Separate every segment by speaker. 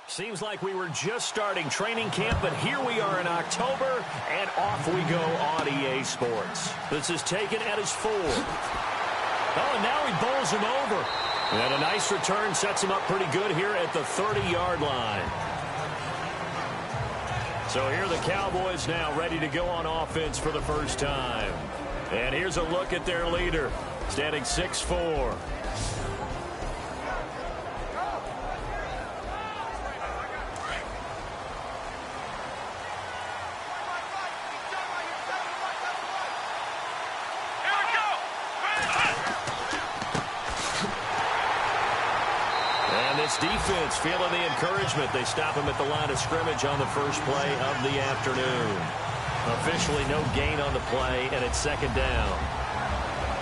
Speaker 1: Seems like we were just starting training camp, but here we are in October, and off we go on EA Sports. This is taken at his 4. Oh, and now he bowls him over. And a nice return sets him up pretty good here at the 30-yard line. So here are the Cowboys now ready to go on offense for the first time. And here's a look at their leader, standing 6'4". Defense feeling the encouragement. They stop him at the line of scrimmage on the first play of the afternoon. Officially no gain on the play, and it's second down.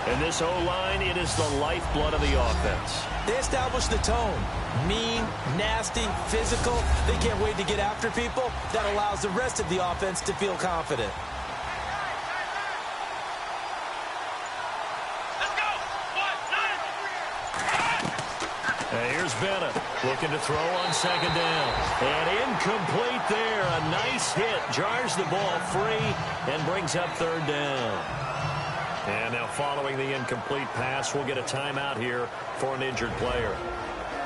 Speaker 1: And this O-line, it is the lifeblood of the offense.
Speaker 2: They establish the tone. Mean, nasty, physical. They can't wait to get after people. That allows the rest of the offense to feel confident.
Speaker 1: Here's Bennett looking to throw on second down. And incomplete there. A nice hit. Jars the ball free and brings up third down. And now following the incomplete pass, we'll get a timeout here for an injured player.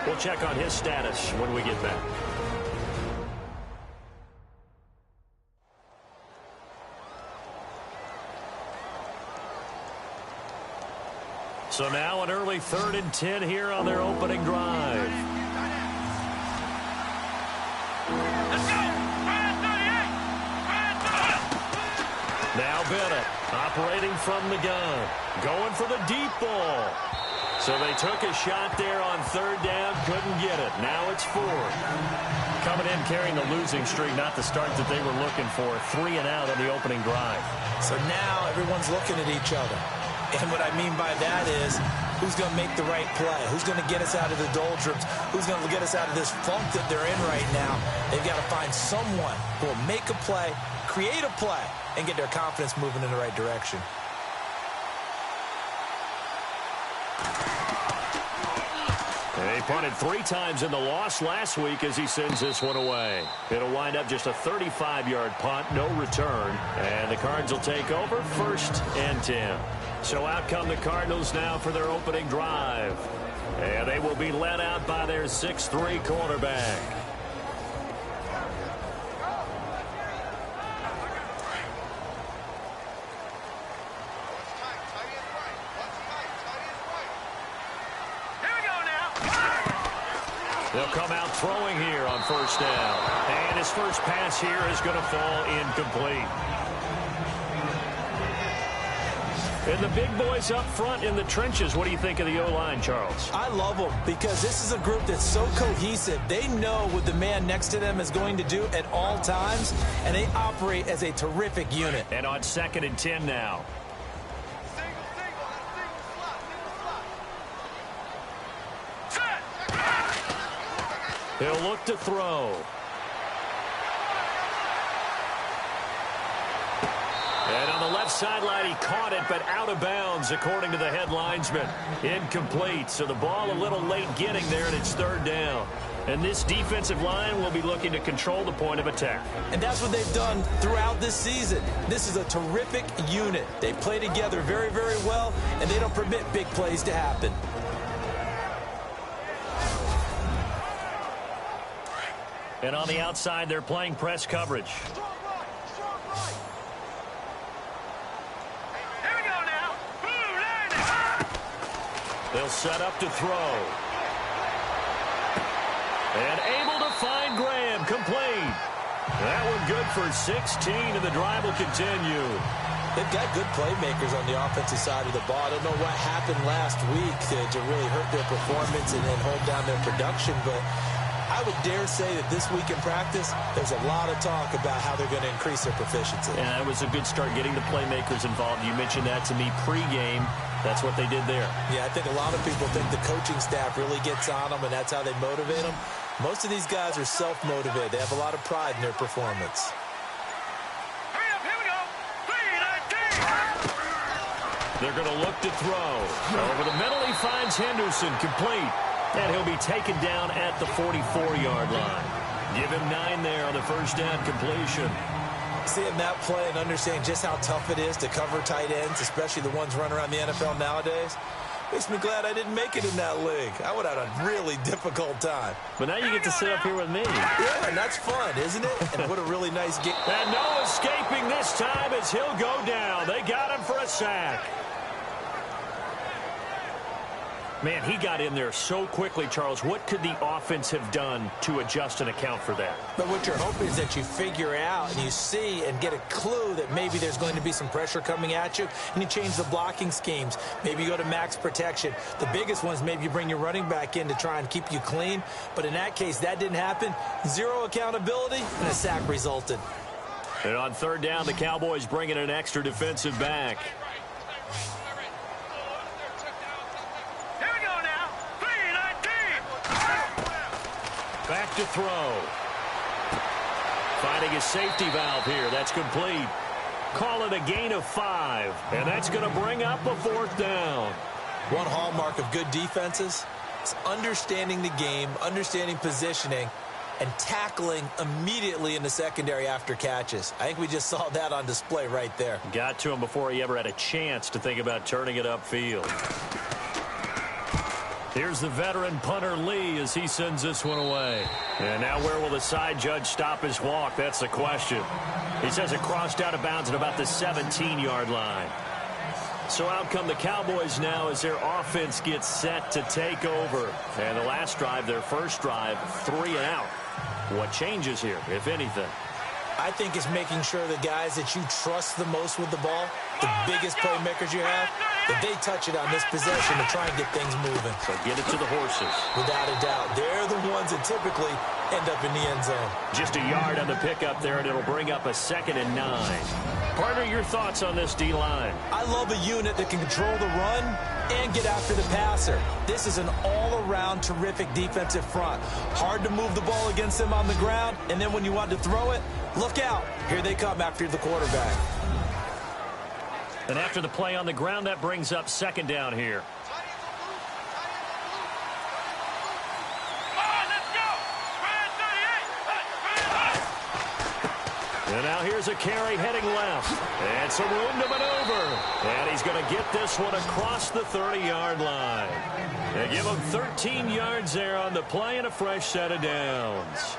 Speaker 1: We'll check on his status when we get back. So now an early 3rd and 10 here on their opening drive.
Speaker 3: Let's go!
Speaker 1: Now Bennett operating from the gun. Going for the deep ball. So they took a shot there on third down. Couldn't get it. Now it's 4th. Coming in carrying the losing streak, not the start that they were looking for. 3 and out on the opening drive.
Speaker 2: So now everyone's looking at each other. And what I mean by that is, who's going to make the right play? Who's going to get us out of the doldrums? Who's going to get us out of this funk that they're in right now? They've got to find someone who will make a play, create a play, and get their confidence moving in the right direction.
Speaker 1: He punted 3 times in the loss last week as he sends this one away. It'll wind up just a 35-yard punt, no return. And the Cards will take over 1st and 10. So out come the Cardinals now for their opening drive. And they will be led out by their 6'3" quarterback. They'll come out throwing here on 1st down. And his first pass here is going to fall incomplete. And the big boys up front in the trenches. What do you think of the O-line, Charles?
Speaker 2: I love them because this is a group that's so cohesive. They know what the man next to them is going to do at all times, and they operate as a terrific unit.
Speaker 1: And on 2nd and 10 now. He'll look to throw. And on the left sideline, he caught it, but out of bounds, according to the head linesman. Incomplete, so the ball a little late getting there, and it's 3rd down. And this defensive line will be looking to control the point of attack.
Speaker 2: And that's what they've done throughout this season. This is a terrific unit. They play together very, very well, and they don't permit big plays to happen.
Speaker 1: And on the outside, they're playing press coverage.
Speaker 3: Here we go now.
Speaker 1: They'll set up to throw. And able to find Graham. Complete. That one good for 16, and the drive will continue.
Speaker 2: They've got good playmakers on the offensive side of the ball. I don't know what happened last week to really hurt their performance and hold down their production, but I would dare say that this week in practice, there's a lot of talk about how they're going to increase their proficiency.
Speaker 1: And it was a good start getting the playmakers involved. You mentioned that to me pregame. That's what they did there.
Speaker 2: Yeah, I think a lot of people think the coaching staff really gets on them, and that's how they motivate them. Most of these guys are self-motivated. They have a lot of pride in their performance.
Speaker 3: Hurry up, here we go. 3, 19.
Speaker 1: They're going to look to throw. Over the middle, he finds Henderson, complete. And he'll be taken down at the 44-yard line. Give him 9 there on the first down completion.
Speaker 2: Seeing that play and understanding just how tough it is to cover tight ends, especially the ones running around the NFL nowadays, makes me glad I didn't make it in that league. I would have had a really difficult time.
Speaker 1: But now you get to sit up here with me.
Speaker 2: Yeah, and that's fun, isn't it? And what a really nice game.
Speaker 1: And no escaping this time as he'll go down. They got him for a sack. Man, he got in there so quickly, Charles. What could the offense have done to adjust and account for that?
Speaker 2: But what you're hoping is that you figure out and you see and get a clue that maybe there's going to be some pressure coming at you, and you change the blocking schemes. Maybe you go to max protection. The biggest one is maybe you bring your running back in to try and keep you clean. But in that case, that didn't happen. Zero accountability, and a sack resulted.
Speaker 1: And on third down, the Cowboys bring in an extra defensive back. Back to throw. Finding his safety valve here. That's complete. Call it a gain of 5. And that's going to bring up a 4th down.
Speaker 2: One hallmark of good defenses is understanding the game, understanding positioning, and tackling immediately in the secondary after catches. I think we just saw that on display right there.
Speaker 1: Got to him before he ever had a chance to think about turning it upfield. Here's the veteran punter Lee as he sends this one away. And now where will the side judge stop his walk? That's the question. He says it crossed out of bounds at about the 17-yard line. So out come the Cowboys now as their offense gets set to take over. And the last drive, their first drive, 3 and out. What changes here, if anything?
Speaker 2: I think it's making sure the guys that you trust the most with the ball, the biggest playmakers you have, that they touch it on this possession to try and get things moving.
Speaker 1: So get it to the horses.
Speaker 2: Without a doubt. They're the ones that typically end up in the end zone.
Speaker 1: Just a yard on the pickup there, and it'll bring up a 2nd and 9. Partner, your thoughts on this D-line?
Speaker 2: I love a unit that can control the run and get after the passer. This is an all-around terrific defensive front. Hard to move the ball against them on the ground, and then when you want to throw it, look out. Here they come after the quarterback.
Speaker 1: And after the play on the ground, that brings up 2nd down here. And now here's a carry heading left. And some room to maneuver. And he's going to get this one across the 30-yard line. They give him 13 yards there on the play and a fresh set of downs.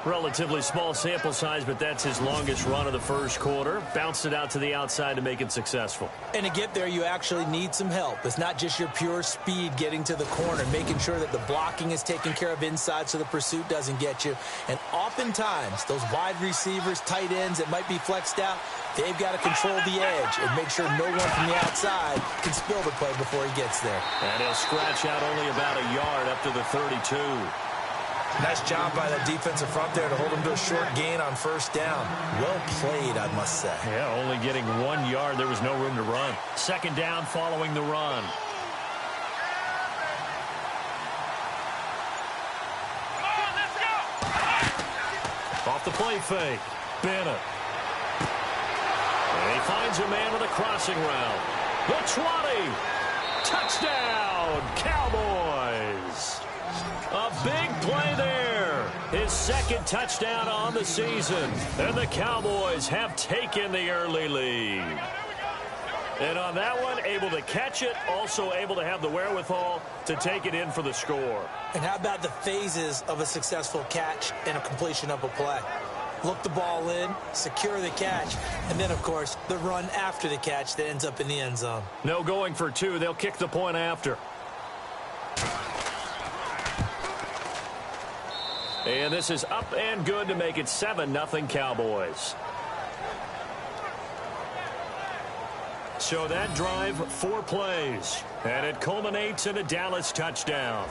Speaker 1: Relatively small sample size, but that's his longest run of the first quarter. Bounced it out to the outside to make it successful.
Speaker 2: And to get there, you actually need some help. It's not just your pure speed getting to the corner, making sure that the blocking is taken care of inside so the pursuit doesn't get you. And oftentimes, those wide receivers, tight ends that might be flexed out, they've got to control the edge and make sure no one from the outside can spill the play before he gets there.
Speaker 1: And he'll scratch out only about a yard up to the 32.
Speaker 2: Nice job by that defensive front there to hold him to a short gain on first down. Well played, I must say.
Speaker 1: Yeah, only getting 1 yard. There was no room to run. 2nd down following the run. Off the play fake. Bennett. And he finds a man with a crossing route. The 20. Touchdown, Cowboys. A big play there. His 2nd touchdown on the season. And the Cowboys have taken the early lead. And on that one, able to catch it, also able to have the wherewithal to take it in for the score.
Speaker 2: And how about the phases of a successful catch and a completion of a play? Look the ball in, secure the catch, and then, of course, the run after the catch that ends up in the end zone.
Speaker 1: No going for 2. They'll kick the point after. And this is up and good to make it 7-0 Cowboys. So that drive, 4 plays, and it culminates in a Dallas touchdown.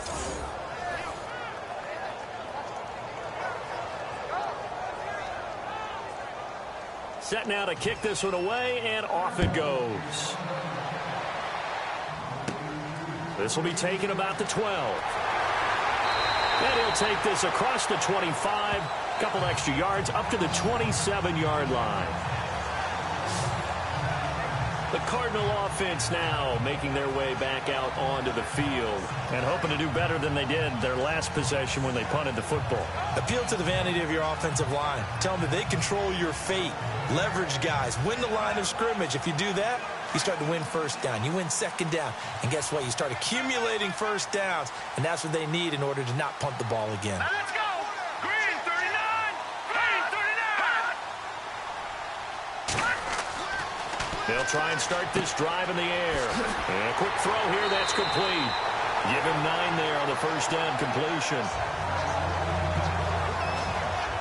Speaker 1: Set now to kick this one away, and off it goes. This will be taken about the 12. And he'll take this across the 25, a couple extra yards, up to the 27-yard line. The Cardinal offense now making their way back out onto the field and hoping to do better than they did their last possession when they punted the football.
Speaker 2: Appeal to the vanity of your offensive line. Tell them that they control your fate. Leverage guys. Win the line of scrimmage. If you do that, you start to win first down. You win second down. And guess what? You start accumulating first downs. And that's what they need in order to not punt the ball again.
Speaker 3: Let's go. Green 39. Green 39.
Speaker 1: They'll try and start this drive in the air. And a quick throw here. That's complete. Give him 9 there on the first down completion.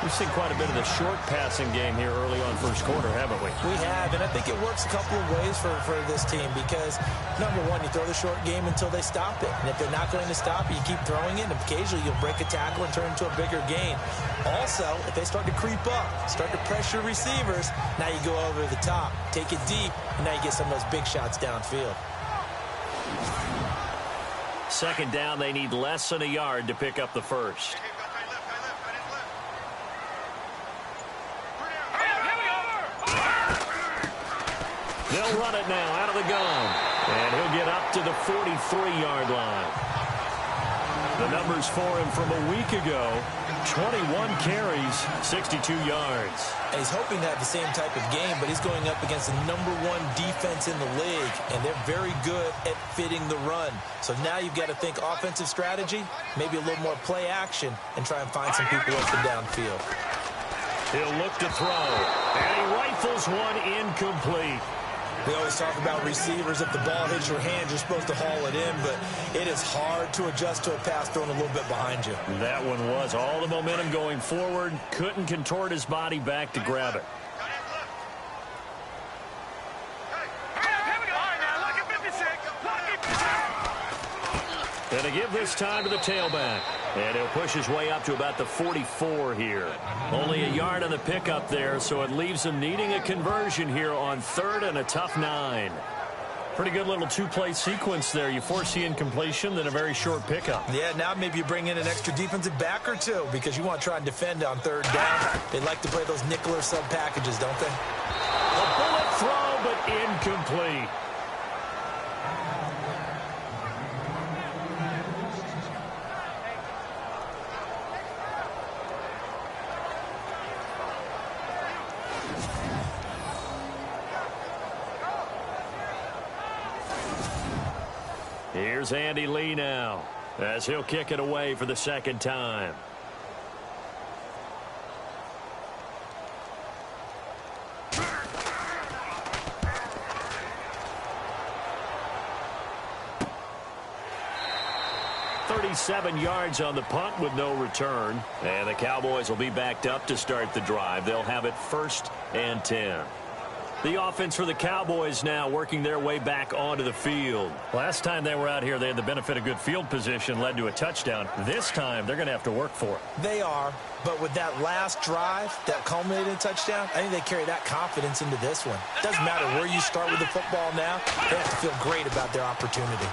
Speaker 1: We've seen quite a bit of the short passing game here early on first quarter, haven't we?
Speaker 2: We have, and I think it works a couple of ways for this team because, number one, you throw the short game until they stop it. And if they're not going to stop it, you keep throwing it, and occasionally you'll break a tackle and turn into a bigger gain. Also, if they start to creep up, start to pressure receivers, now you go over the top, take it deep, and now you get some of those big shots downfield.
Speaker 1: Second down, they need less than a yard to pick up the first. They'll run it now out of the gun. And he'll get up to the 43-yard line. The numbers for him from a week ago, 21 carries, 62 yards.
Speaker 2: And he's hoping to have the same type of game, but he's going up against the #1 defense in the league, and they're very good at fitting the run. So now you've got to think offensive strategy, maybe a little more play action, and try and find some people open downfield.
Speaker 1: He'll look to throw, and he rifles one incomplete.
Speaker 2: We always talk about receivers. If the ball hits your hand, you're supposed to haul it in, but it is hard to adjust to a pass thrown a little bit behind you.
Speaker 1: That one was all the momentum going forward. Couldn't contort his body back to grab it. And to give this time to the tailback. And he'll push his way up to about the 44 here. Only a yard on the pickup there, so it leaves him needing a conversion here on 3rd and a tough 9. Pretty good little two-play sequence there. You force the incompletion, then a very short pickup.
Speaker 2: Yeah, now maybe you bring in an extra defensive back or two because you want to try and defend on 3rd down. They like to play those nickel or sub packages, don't they?
Speaker 1: A bullet throw, but incomplete. Here's Andy Lee now as he'll kick it away for the second time. .37 yards on the punt with no return. And the Cowboys will be backed up to start the drive. They'll have it 1st and 10. The offense for the Cowboys now working their way back onto the field. Last time they were out here, they had the benefit of good field position, led to a touchdown. This time, they're going to have to work for it.
Speaker 2: They are, but with that last drive that culminated in a touchdown, I think they carry that confidence into this one. Doesn't matter where you start with the football now, they have to feel great about their opportunity.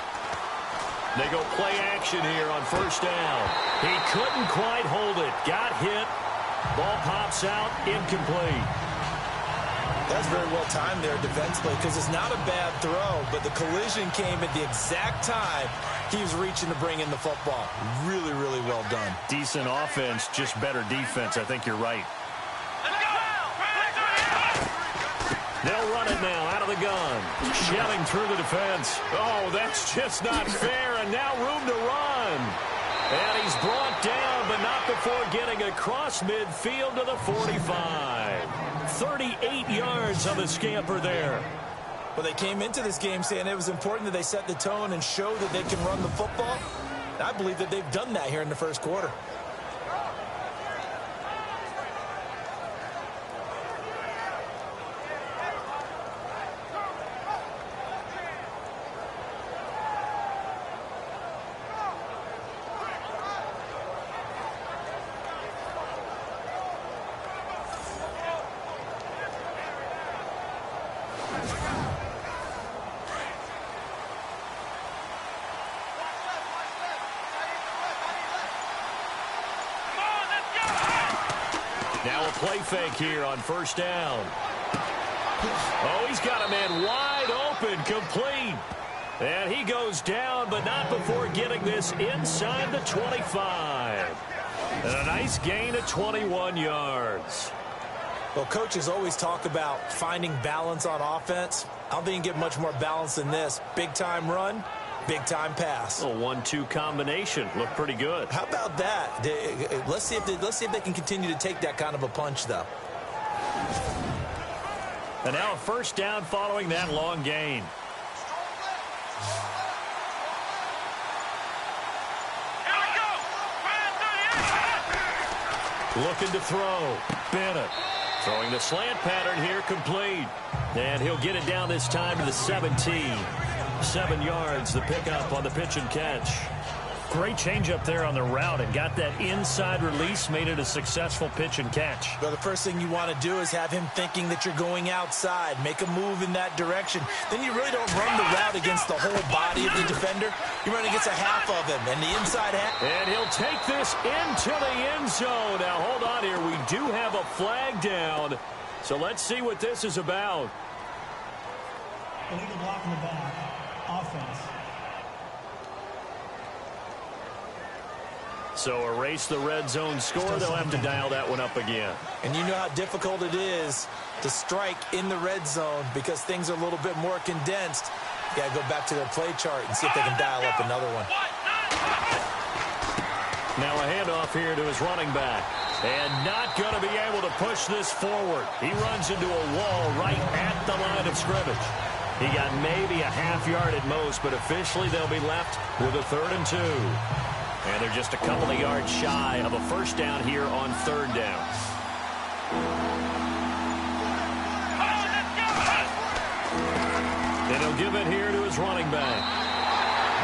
Speaker 1: They go play action here on 1st down. He couldn't quite hold it. Got hit. Ball pops out. Incomplete.
Speaker 2: That's very well timed there defensively because it's not a bad throw, but the collision came at the exact time he was reaching to bring in the football. Really, really well done.
Speaker 1: Decent offense, just better defense. I think you're right. They'll run it now out of the gun. Shelling through the defense. Oh, that's just not fair, and now room to run. And he's brought down, but not before getting across midfield to the 45. 38 yards on the scamper there.
Speaker 2: Well, they came into this game saying it was important that they set the tone and show that they can run the football. I believe that they've done that here in the first quarter.
Speaker 1: Now a play fake here on 1st down. Oh, he's got a man wide open, complete. And he goes down, but not before getting this inside the 25. And a nice gain of 21 yards.
Speaker 2: Well, coaches always talk about finding balance on offense. I don't think you can get much more balance than this. Big-time run, big-time pass.
Speaker 1: A 1-2 combination. Looked pretty good.
Speaker 2: How about that? Let's see if they can continue to take that kind of a punch, though.
Speaker 1: And now a first down following that long gain. Looking to throw. Bennett throwing the slant pattern here, complete. And he'll get it down this time to the 17. 7 yards, the pickup on the pitch and catch. Great change up there on the route and got that inside release, made it a successful pitch and catch.
Speaker 2: Well, the first thing you want to do is have him thinking that you're going outside, make a move in that direction. Then you really don't run the route against the whole body of the defender. You run against a half of him, and the inside half.
Speaker 1: And he'll take this into the end zone. Now, hold on here. We do have a flag down. So let's see what this is about.
Speaker 4: Illegal block in the back. Offense.
Speaker 1: So erase the red zone score. They'll have to dial that one up again.
Speaker 2: And you know how difficult it is to strike in the red zone because things are a little bit more condensed. You got to go back to their play chart and see if they can dial up another one.
Speaker 1: Now a handoff here to his running back. And not going to be able to push this forward. He runs into a wall right at the line of scrimmage. He got maybe a half yard at most, but officially they'll be left with a 3rd and 2. And they're just a couple of yards shy of a first down here on 3rd down. And he'll give it here to his running back.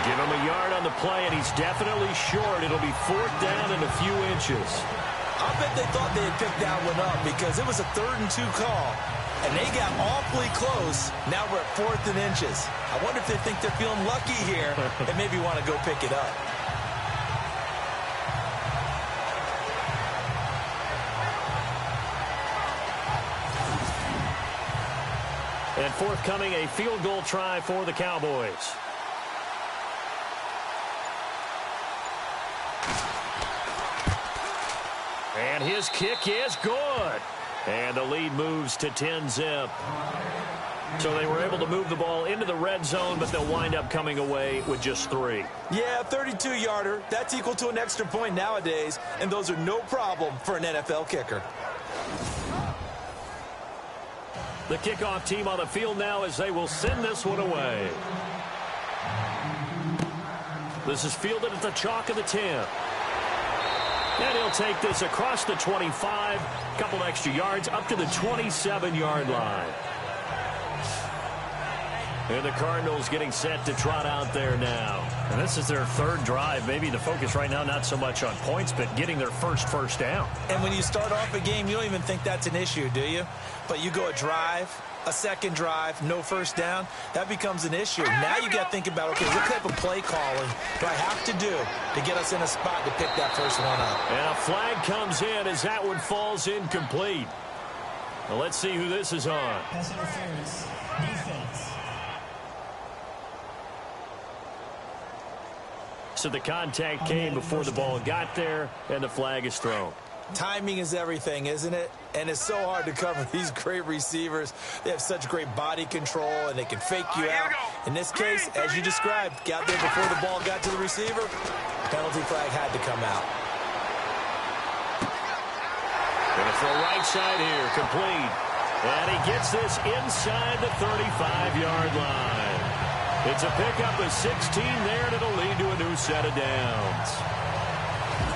Speaker 1: Give him a yard on the play, and he's definitely short. It'll be 4th down and a few inches.
Speaker 2: I bet they thought they had picked that one up because it was a 3rd and 2 call. And they got awfully close. Now we're at 4th and inches. I wonder if they think they're feeling lucky here and maybe want to go pick it up.
Speaker 1: And forthcoming, a field goal try for the Cowboys. And his kick is good. And the lead moves to 10-zip. So they were able to move the ball into the red zone, but they'll wind up coming away with just 3.
Speaker 2: Yeah, 32-yarder. That's equal to an extra point nowadays, and those are no problem for an NFL kicker.
Speaker 1: The kickoff team on the field now as they will send this one away. This is fielded at the chalk of the 10. And he'll take this across the 25, couple extra yards up to the 27-yard line. And the Cardinals getting set to trot out there now. And this is their 3rd drive. Maybe the focus right now not so much on points, but getting their first down.
Speaker 2: And when you start off a game, you don't even think that's an issue, do you? But you go a drive, a second drive, no first down, that becomes an issue. Now you got to think about, okay, what type of play calling do I have to do to get us in a spot to pick that first one up?
Speaker 1: And a flag comes in as that one falls incomplete. Well, let's see who this is on.
Speaker 4: Pass interference. Defense.
Speaker 1: So the contact came before the ball got there, and the flag is thrown.
Speaker 2: Timing is everything, isn't it? And it's so hard to cover these great receivers. They have such great body control, and they can fake you out. In this case, as you described, got there before the ball got to the receiver. Penalty flag had to come out.
Speaker 1: Going to throw right side here, complete. And he gets this inside the 35-yard line. It's a pickup of 16 there, and it'll lead to a new set of downs.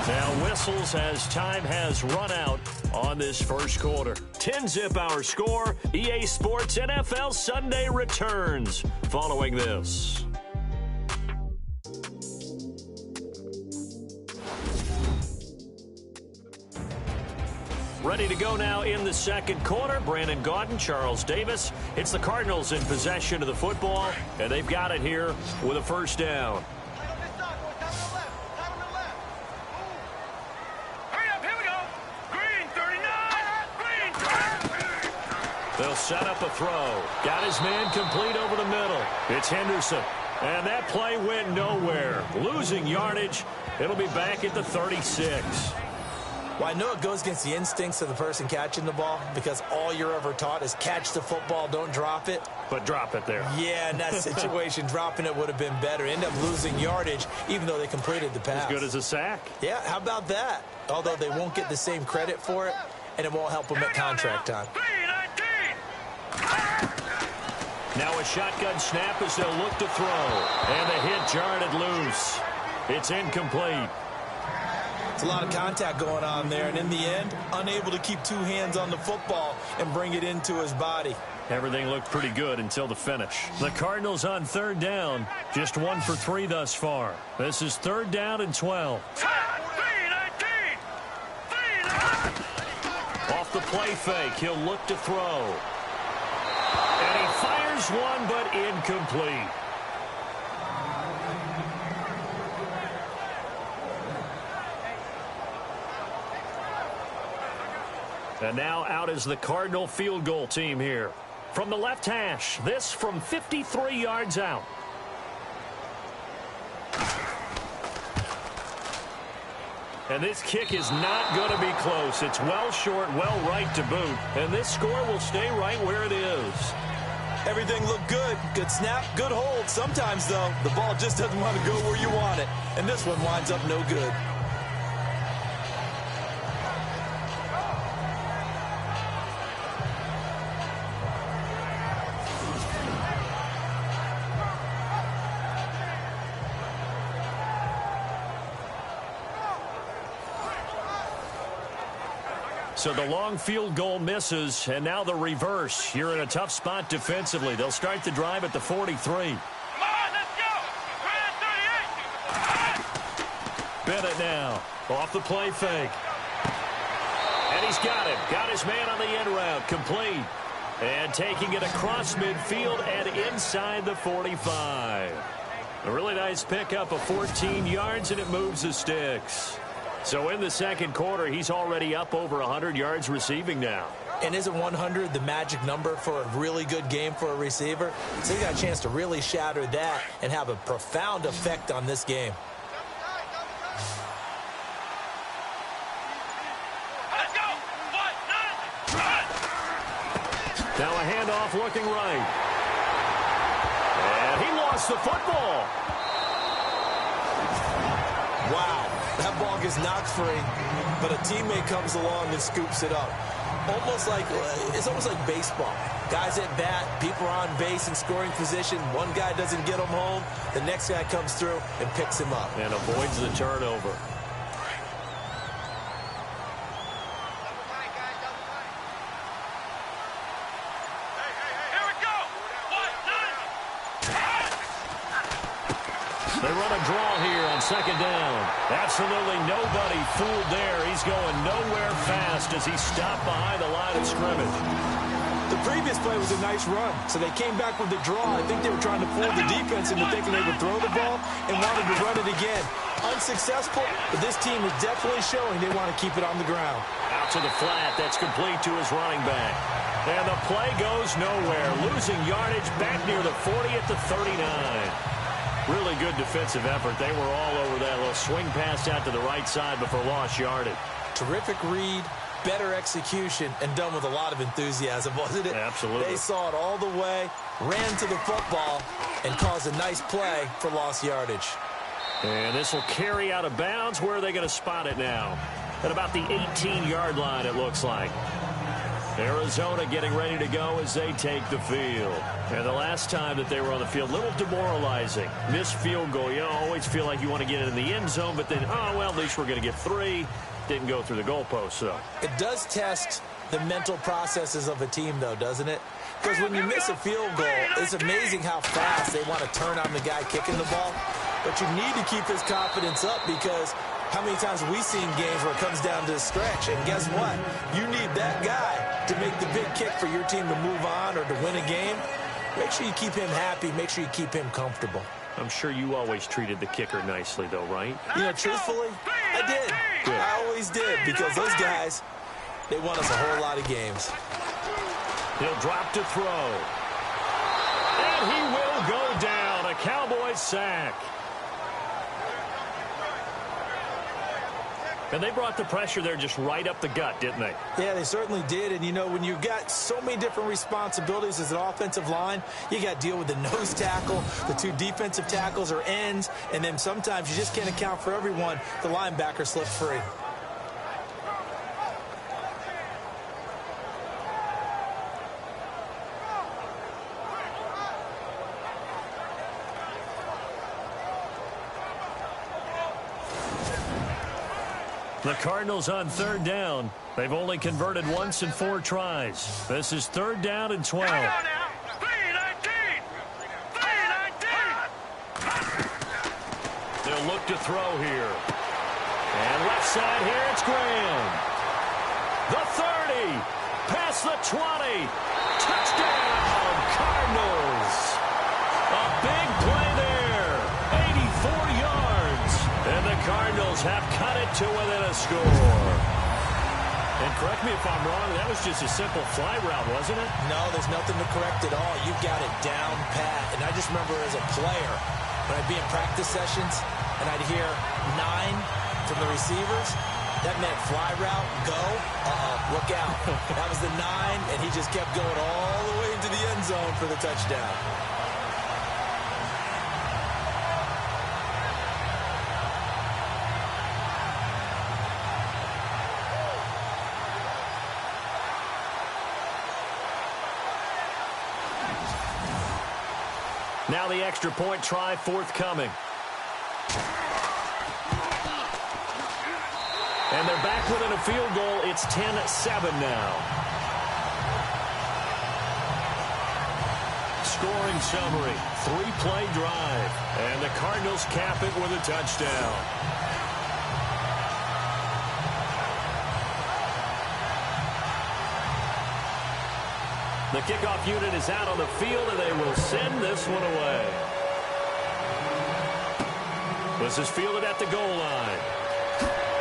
Speaker 1: Now whistles as time has run out on this first quarter. 10-zip our score. EA Sports NFL Sunday returns following this. Ready to go now in the second quarter. Brandon Gaudin, Charles Davis. It's the Cardinals in possession of the football, and they've got it here with a first down. They'll set up a throw. Got his man complete over the middle. It's Henderson. And that play went nowhere. Losing yardage. It'll be back at the 36.
Speaker 2: Well, I know it goes against the instincts of the person catching the ball because all you're ever taught is catch the football, don't drop it.
Speaker 1: But drop it there.
Speaker 2: Yeah, in that situation, dropping it would have been better. End up losing yardage, even though they completed the pass.
Speaker 1: As good as a sack.
Speaker 2: Yeah, how about that? Although they won't get the same credit for it, and it won't help them at contract time.
Speaker 1: Now a shotgun snap as they'll look to throw. And the hit jarred it loose. It's incomplete.
Speaker 2: It's a lot of contact going on there, and in the end, unable to keep two hands on the football and bring it into his body.
Speaker 1: Everything looked pretty good until the finish. The Cardinals on third down, just 1 for 3 thus far. This is 3rd down and 12. Off the play fake, he'll look to throw. And he fires one, but incomplete. And now out is the Cardinal field goal team here. From the left hash, this from 53 yards out. And this kick is not going to be close. It's well short, well right to boot. And this score will stay right where it is.
Speaker 2: Everything looked good. Good snap, good hold. Sometimes, though, the ball just doesn't want to go where you want it. And this one winds up no good.
Speaker 1: So the long field goal misses, and now the reverse. You're in a tough spot defensively. They'll start the drive at the 43.
Speaker 3: Come on, let's go.
Speaker 1: Bennett now, off the play fake. And he's got it. Got his man on the end route, complete. And taking it across midfield and inside the 45. A really nice pickup of 14 yards, and it moves the sticks. So in the second quarter, he's already up over 100 yards receiving now.
Speaker 2: And isn't 100 the magic number for a really good game for a receiver? So he got a chance to really shatter that and have a profound effect on this game.
Speaker 3: Let's go. Run.
Speaker 1: Now a handoff looking right. And he lost the football.
Speaker 2: Wow. That ball gets knocked free, but a teammate comes along and scoops it up. It's almost like baseball. Guys at bat, people are on base in scoring position. One guy doesn't get him home. The next guy comes through and picks him up.
Speaker 1: And avoids the turnover.
Speaker 3: Here we go.
Speaker 1: They run a draw here on second down. Absolutely nobody fooled there. He's going nowhere fast as he stopped behind the line of scrimmage.
Speaker 2: The previous play was a nice run, so they came back with the draw. I think they were trying to fool the defense into thinking they would throw the ball and wanted to run it again. Unsuccessful, but this team is definitely showing they want to keep it on the ground.
Speaker 1: Out to the flat. That's complete to his running back. And the play goes nowhere. Losing yardage back near the 40 at the 39. Really good defensive effort. They were all over that little swing pass out to the right side before lost yardage.
Speaker 2: Terrific read, better execution, and done with a lot of enthusiasm, wasn't it?
Speaker 1: Absolutely.
Speaker 2: They saw it all the way, ran to the football, and caused a nice play for lost yardage.
Speaker 1: And this will carry out of bounds. Where are they going to spot it now? At about the 18-yard line, it looks like. Arizona getting ready to go as they take the field. And the last time that they were on the field, a little demoralizing. Missed field goal. You always feel like you want to get it in the end zone, but then, oh, well, at least we're going to get 3. Didn't go through the goalpost, though.
Speaker 2: It does test the mental processes of a team, though, doesn't it? Because when you miss a field goal, it's amazing how fast they want to turn on the guy kicking the ball. But you need to keep his confidence up because how many times have we seen games where it comes down to the stretch? And guess what? You need that guy to make the big kick for your team to move on or to win a game. Make sure you keep him happy. Make sure you keep him comfortable.
Speaker 1: I'm sure you always treated the kicker nicely, though, right?
Speaker 2: You know, truthfully, I did.
Speaker 1: Good.
Speaker 2: I always did because those guys, they won us a whole lot of games.
Speaker 1: He'll drop to throw. And he will go down. A Cowboys sack. And they brought the pressure there just right up the gut, didn't they?
Speaker 2: Yeah, they certainly did. And, you know, when you've got so many different responsibilities as an offensive line, you got to deal with the nose tackle, the two defensive tackles or ends, and then sometimes you just can't account for everyone. The linebacker slips free.
Speaker 1: The Cardinals on third down. They've only converted once in 4 tries. This is third down and 12. They'll look to throw here. And left side here, it's Graham. The 30. Past the 20. Touchdown, Cardinals. A big play there. 84 yards. And the Cardinals have cut it to within a score. And correct me if I'm wrong, that was just a simple fly route, wasn't it?
Speaker 2: No, there's nothing to correct at all. You've got it down pat. And I just remember as a player, when I'd be in practice sessions and I'd hear 9 from the receivers, that meant fly route, go, look out. That was the 9, and he just kept going all the way into the end zone for the touchdown.
Speaker 1: Now the extra point try forthcoming. And they're back within a field goal. It's 10-7 now. Scoring summary, 3-play drive. And the Cardinals cap it with a touchdown. The kickoff unit is out on the field, and they will send this one away. This is fielded at the goal line.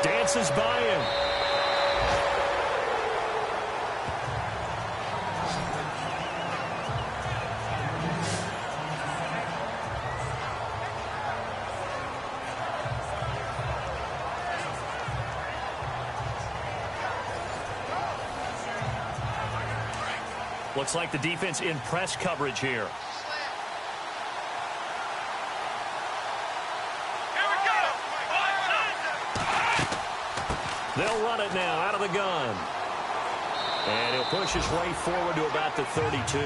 Speaker 1: Dances by him. Looks like the defense in press coverage here. They'll run it now out of the gun. And he'll push his way forward to about the 32.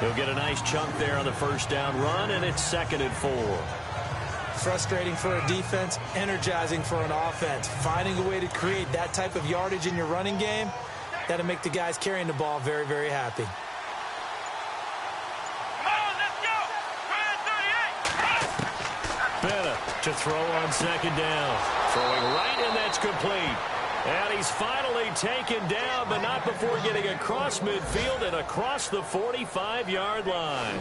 Speaker 1: He'll get a nice chunk there on the first down run, and it's 2nd and 4.
Speaker 2: Frustrating for a defense, energizing for an offense. Finding a way to create that type of yardage in your running game, that'll make the guys carrying the ball very, very happy.
Speaker 1: Bennett to throw on 2nd down. Throwing right, and that's complete. And he's finally taken down, but not before getting across midfield and across the 45-yard line.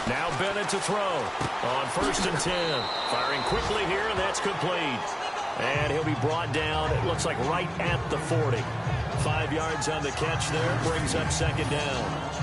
Speaker 1: Now Bennett to throw on 1st and 10. Firing quickly here, and that's complete. And he'll be brought down, it looks like right at the 40. 5 yards on the catch there, brings up 2nd down.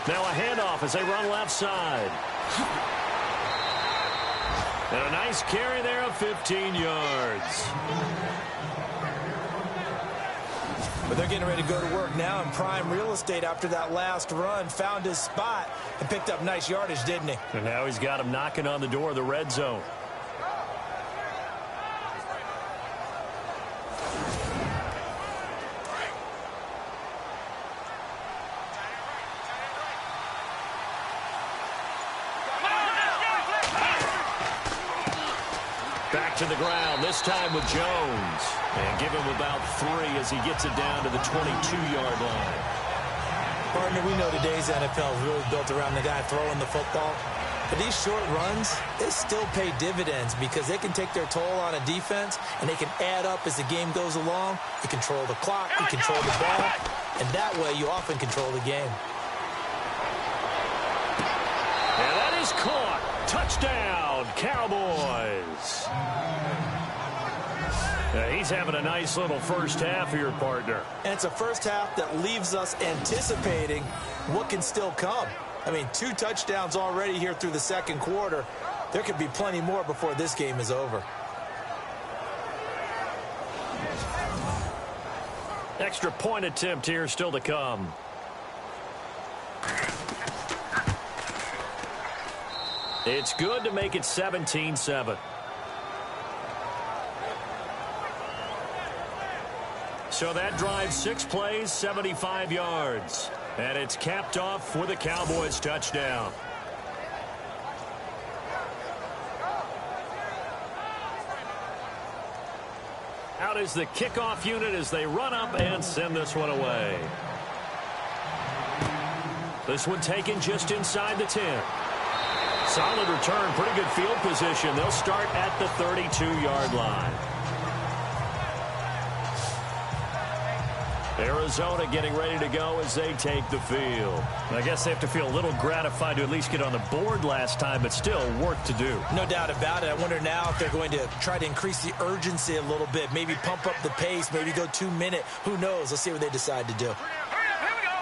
Speaker 1: Now a handoff as they run left side. And a nice carry there of 15 yards.
Speaker 2: But they're getting ready to go to work now in prime real estate after that last run. Found his spot and picked up nice yardage, didn't he?
Speaker 1: And now he's got him knocking on the door of the red zone. Back to the ground, this time with Jones. And give him about 3 as he gets it down to the 22-yard line.
Speaker 2: Partner, we know today's NFL is really built around the guy throwing the football. But these short runs, they still pay dividends because they can take their toll on a defense, and they can add up as the game goes along. You control the clock, you control the ball, and that way you often control the game.
Speaker 1: And that is caught. Touchdown, Cowboys. He's having a nice little first half here, partner.
Speaker 2: And it's a first half that leaves us anticipating what can still come. I mean, 2 touchdowns already here through the second quarter. There could be plenty more before this game is over.
Speaker 1: Extra point attempt here still to come. It's good to make it 17-7. So that drives 6 plays, 75 yards. And it's capped off with a Cowboys touchdown. Out is the kickoff unit as they run up and send this one away. This one taken just inside the 10. Solid return, pretty good field position. They'll start at the 32-yard line. Arizona getting ready to go as they take the field. I guess they have to feel a little gratified to at least get on the board last time, but still work to do.
Speaker 2: No doubt about it. I wonder now if they're going to try to increase the urgency a little bit, maybe pump up the pace, maybe go 2-minute. Who knows? Let's see what they decide to do.
Speaker 3: Here we go.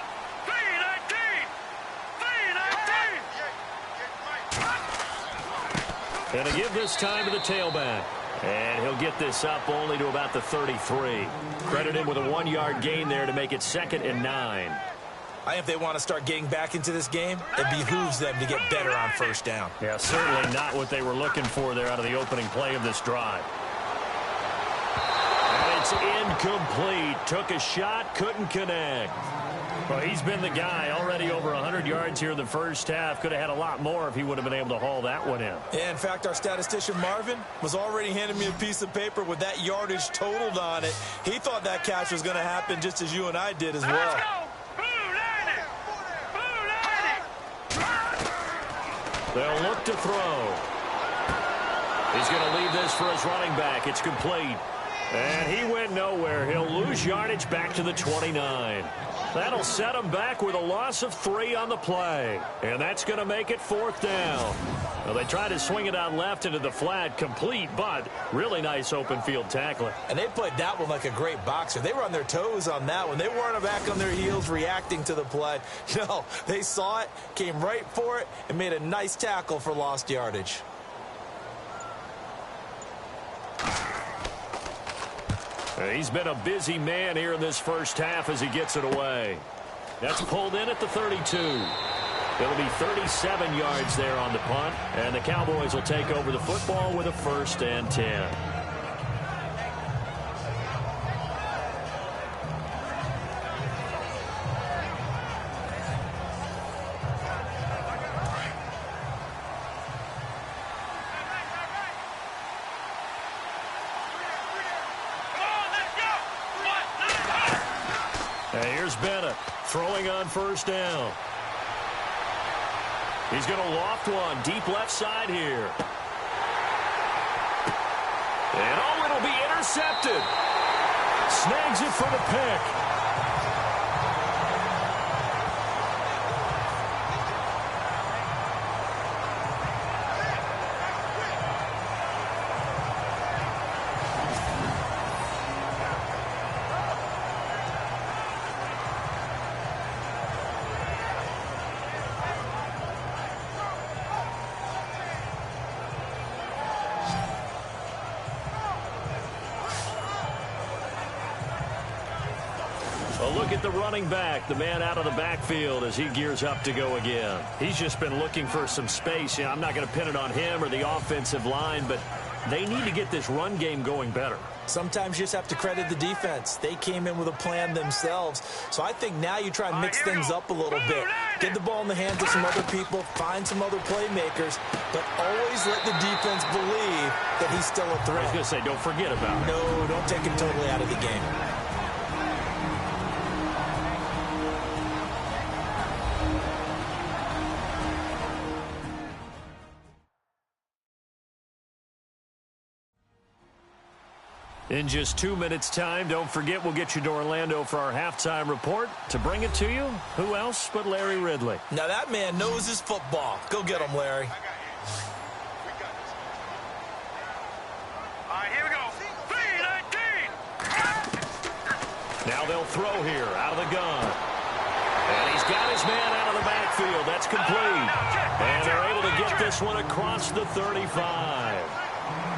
Speaker 3: 3-19.
Speaker 1: And to give this time to the tailback. And he'll get this up only to about the 33. Credit him with a 1-yard gain there to make it 2nd and 9.
Speaker 2: I think if they want to start getting back into this game, it behooves them to get better on first down.
Speaker 1: Yeah, certainly not what they were looking for there out of the opening play of this drive. And it's incomplete. Took a shot, couldn't connect. Well, he's been the guy already over 100 yards here in the first half. Could have had a lot more if he would have been able to haul that one in.
Speaker 2: Yeah, in fact, our statistician Marvin was already handing me a piece of paper with that yardage totaled on it. He thought that catch was going to happen just as you and I did as well.
Speaker 3: Let's go.
Speaker 1: They'll look to throw. He's going to leave this for his running back. It's complete. And he went nowhere. He'll lose yardage back to the 29. That'll set him back with a loss of 3 on the play. And that's going to make it 4th down. Well, they tried to swing it out left into the flat, complete, but really nice open field tackling.
Speaker 2: And they played that one like a great boxer. They were on their toes on that one. They weren't back on their heels reacting to the play. No, they saw it, came right for it, and made a nice tackle for lost yardage.
Speaker 1: He's been a busy man here in this first half as he gets it away. That's pulled in at the 32. It'll be 37 yards there on the punt, and the Cowboys will take over the football with a 1st and 10. Here's Bennett throwing on first down. He's going to loft one deep left side here. And oh, it'll be intercepted. Snags it for the pick. A look at the running back, the man out of the backfield as he gears up to go again. He's just been looking for some space. You know, I'm not going to pin it on him or the offensive line, but they need to get this run game going better.
Speaker 2: Sometimes you just have to credit the defense. They came in with a plan themselves. So I think now you try and mix things up a little bit. Get the ball in the hands of some other people, find some other playmakers, but always let the defense believe that he's still a threat.
Speaker 1: I was going to say, don't forget about it.
Speaker 2: No, don't take him totally out of the game.
Speaker 1: In just 2 minutes' time, don't forget we'll get you to Orlando for our halftime report. To bring it to you, who else but Larry Ridley?
Speaker 2: Now that man knows his football. Go get him, Larry.
Speaker 3: All right, here we go. 3-19.
Speaker 1: Now they'll throw here out of the gun. And he's got his man out of the backfield. That's complete. And they're able to get this one across the 35.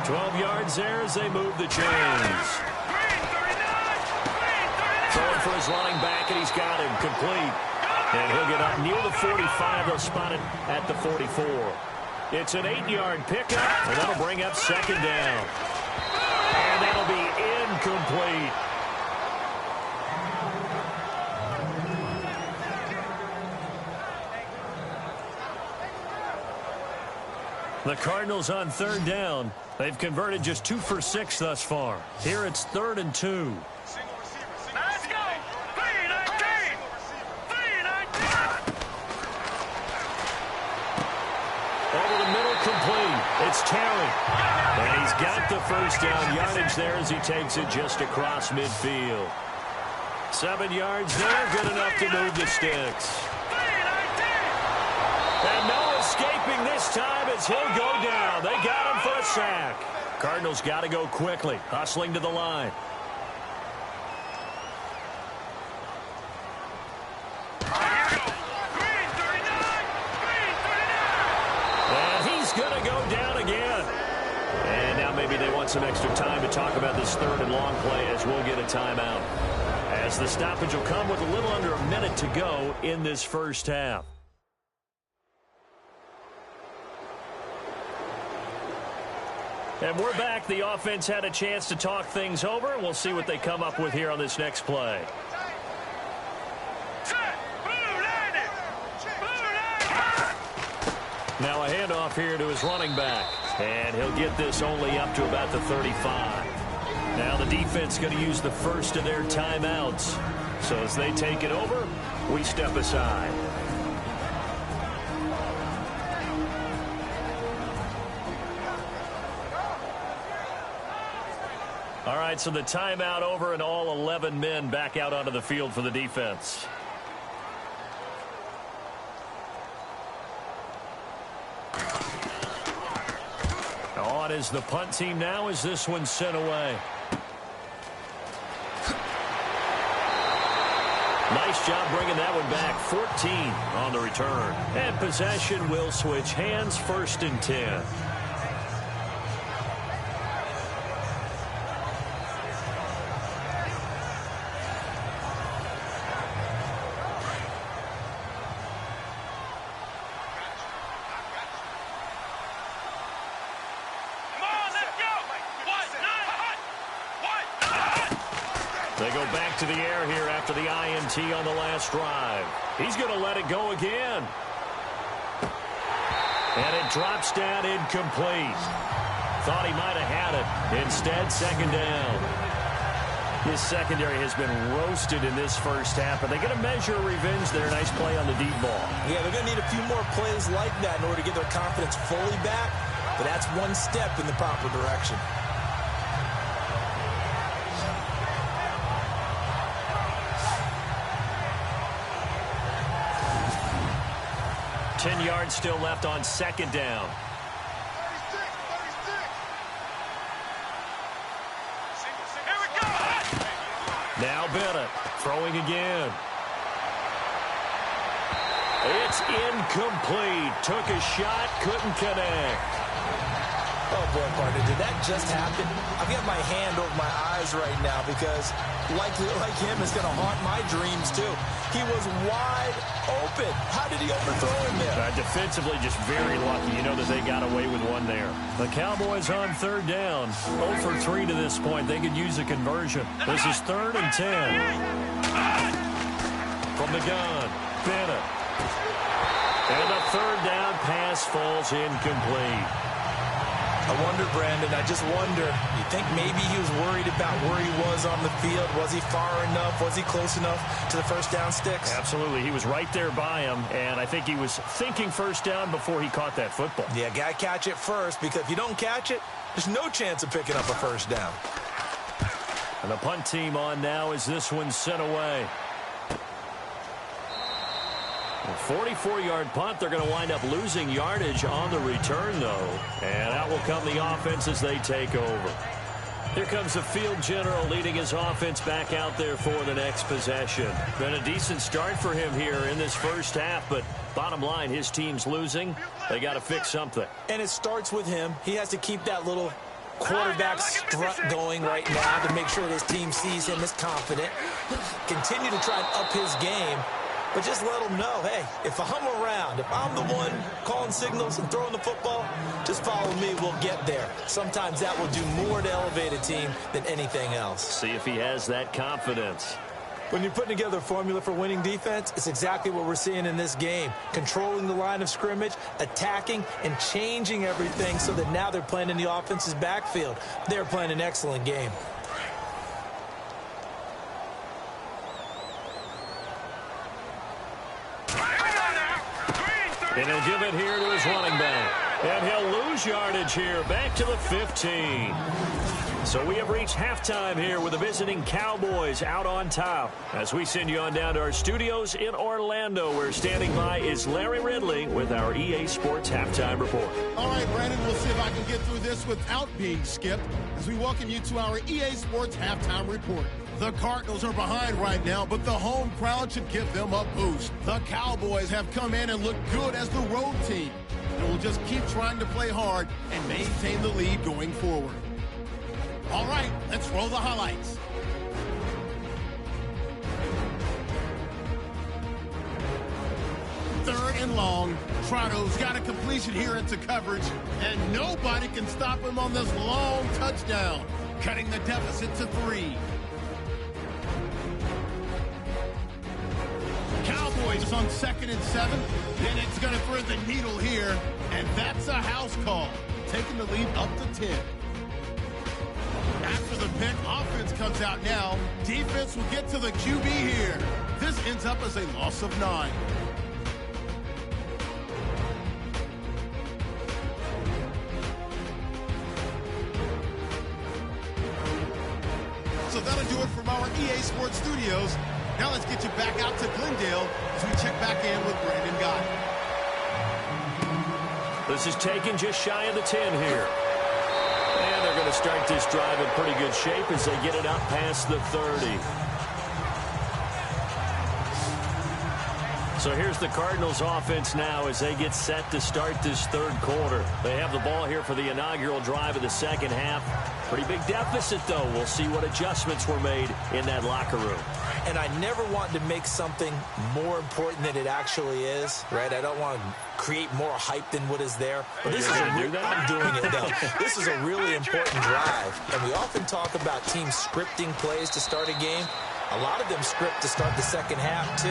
Speaker 1: 12 yards there as they move the chains. Throwing for his running back, and he's got him complete. And he'll get up near the 45. They'll spot it at the 44. It's an 8-yard pickup, and that'll bring up second down. And that'll be incomplete. The Cardinals on third down. They've converted just 2 for 6 thus far. Here it's 3rd and 2.
Speaker 3: Let's go. 3-19. 3-19.
Speaker 1: Over the middle, complete. It's Terry. And he's got the first down yardage there as he takes it just across midfield. 7 yards there, good enough to move the sticks.
Speaker 3: 3-19.
Speaker 1: And no escaping this time as he'll go down. They got him for a sack. Cardinals got to go quickly, hustling to the line. And he's going to go down again. And now maybe they want some extra time to talk about this 3rd and long play as we'll get a timeout. As the stoppage will come with a little under a minute to go in this first half. And we're back. The offense had a chance to talk things over. We'll see what they come up with here on this next play. Now a handoff here to his running back. And he'll get this only up to about the 35. Now the defense going to use the first of their timeouts. So as they take it over, we step aside. All right, so the timeout over and all 11 men back out onto the field for the defense. On is the punt team now as this one's sent away. Nice job bringing that one back. 14 on the return. And possession will switch hands, 1st and 10. They go back to the air here after the INT on the last drive. He's going to let it go again. And it drops down incomplete. Thought he might have had it. Instead, second down. His secondary has been roasted in this first half, but they're going to measure revenge there. Nice play on the deep ball.
Speaker 2: Yeah, they're going to need a few more plays like that in order to get their confidence fully back, but that's one step in the proper direction.
Speaker 1: 10 yards still left on second down. Now Bennett throwing again. It's incomplete. Took a shot, couldn't connect.
Speaker 2: Oh, boy, partner, did that just happen? I've got my hand over my eyes right now because, like him, it's going to haunt my dreams, too. He was wide open. How did he overthrow him there?
Speaker 1: Defensively, just very lucky. You know that they got away with one there. The Cowboys on third down. 0 for 3 to this point. They could use a conversion. This is 3rd and 10. From the gun, Bennett. And the third down pass falls incomplete.
Speaker 2: I wonder, Brandon, I just wonder, you think maybe he was worried about where he was on the field? Was he far enough? Was he close enough to the first down sticks?
Speaker 1: Absolutely. He was right there by him, and I think he was thinking first down before he caught that football.
Speaker 2: Yeah, got to catch it first, because if you don't catch it, there's no chance of picking up a first down.
Speaker 1: And the punt team on now as this one's sent away. A 44-yard punt. They're going to wind up losing yardage on the return, though. And out will come the offense as they take over. Here comes the field general leading his offense back out there for the next possession. Been a decent start for him here in this first half, but bottom line, his team's losing. They got to fix something.
Speaker 2: And it starts with him. He has to keep that little quarterback strut going right now to make sure that his team sees him as confident. Continue to try and up his game. But just let them know, hey, if I'm around, if I'm the one calling signals and throwing the football, just follow me, we'll get there. Sometimes that will do more to elevate a team than anything else.
Speaker 1: See if he has that confidence.
Speaker 2: When you're putting together a formula for winning defense, it's exactly what we're seeing in this game. Controlling the line of scrimmage, attacking, and changing everything so that now they're playing in the offense's backfield. They're playing an excellent game.
Speaker 1: And he'll give it here to his running back. And he'll lose yardage here, back to the 15. So we have reached halftime here with the visiting Cowboys out on top. As we send you on down to our studios in Orlando, where standing by is Larry Ridley with our EA Sports Halftime Report.
Speaker 5: All right, Brandon, we'll see if I can get through this without being skipped as we welcome you to our EA Sports Halftime Report. The Cardinals are behind right now, but the home crowd should give them a boost. The Cowboys have come in and look good as the road team. And we'll just keep trying to play hard and maintain the lead going forward. All right, let's roll the highlights. Third and long. Trotto's got a completion here into coverage, and nobody can stop him on this long touchdown, cutting the deficit to 3. Cowboys is on 2nd and 7. Then it's going to thread the needle here, and that's a house call, taking the lead up to 10. After the pick, offense comes out now. Defense will get to the QB here. This ends up as a loss of 9. So that'll do it from our EA Sports Studios. Now let's get you back out to Glendale as we check back in with Brandon Guy.
Speaker 1: This is taken just shy of the 10 here. And they're going to start this drive in pretty good shape as they get it up past the 30. So here's the Cardinals offense now as they get set to start this third quarter. They have the ball here for the inaugural drive of the second half. Pretty big deficit, though. We'll see what adjustments were made in that locker room.
Speaker 2: And I never want to make something more important than it actually is, right? I don't want to create more hype than what is there. But this is I'm doing it, though. This is a really important drive. And we often talk about teams scripting plays to start a game. A lot of them script to start the second half, too.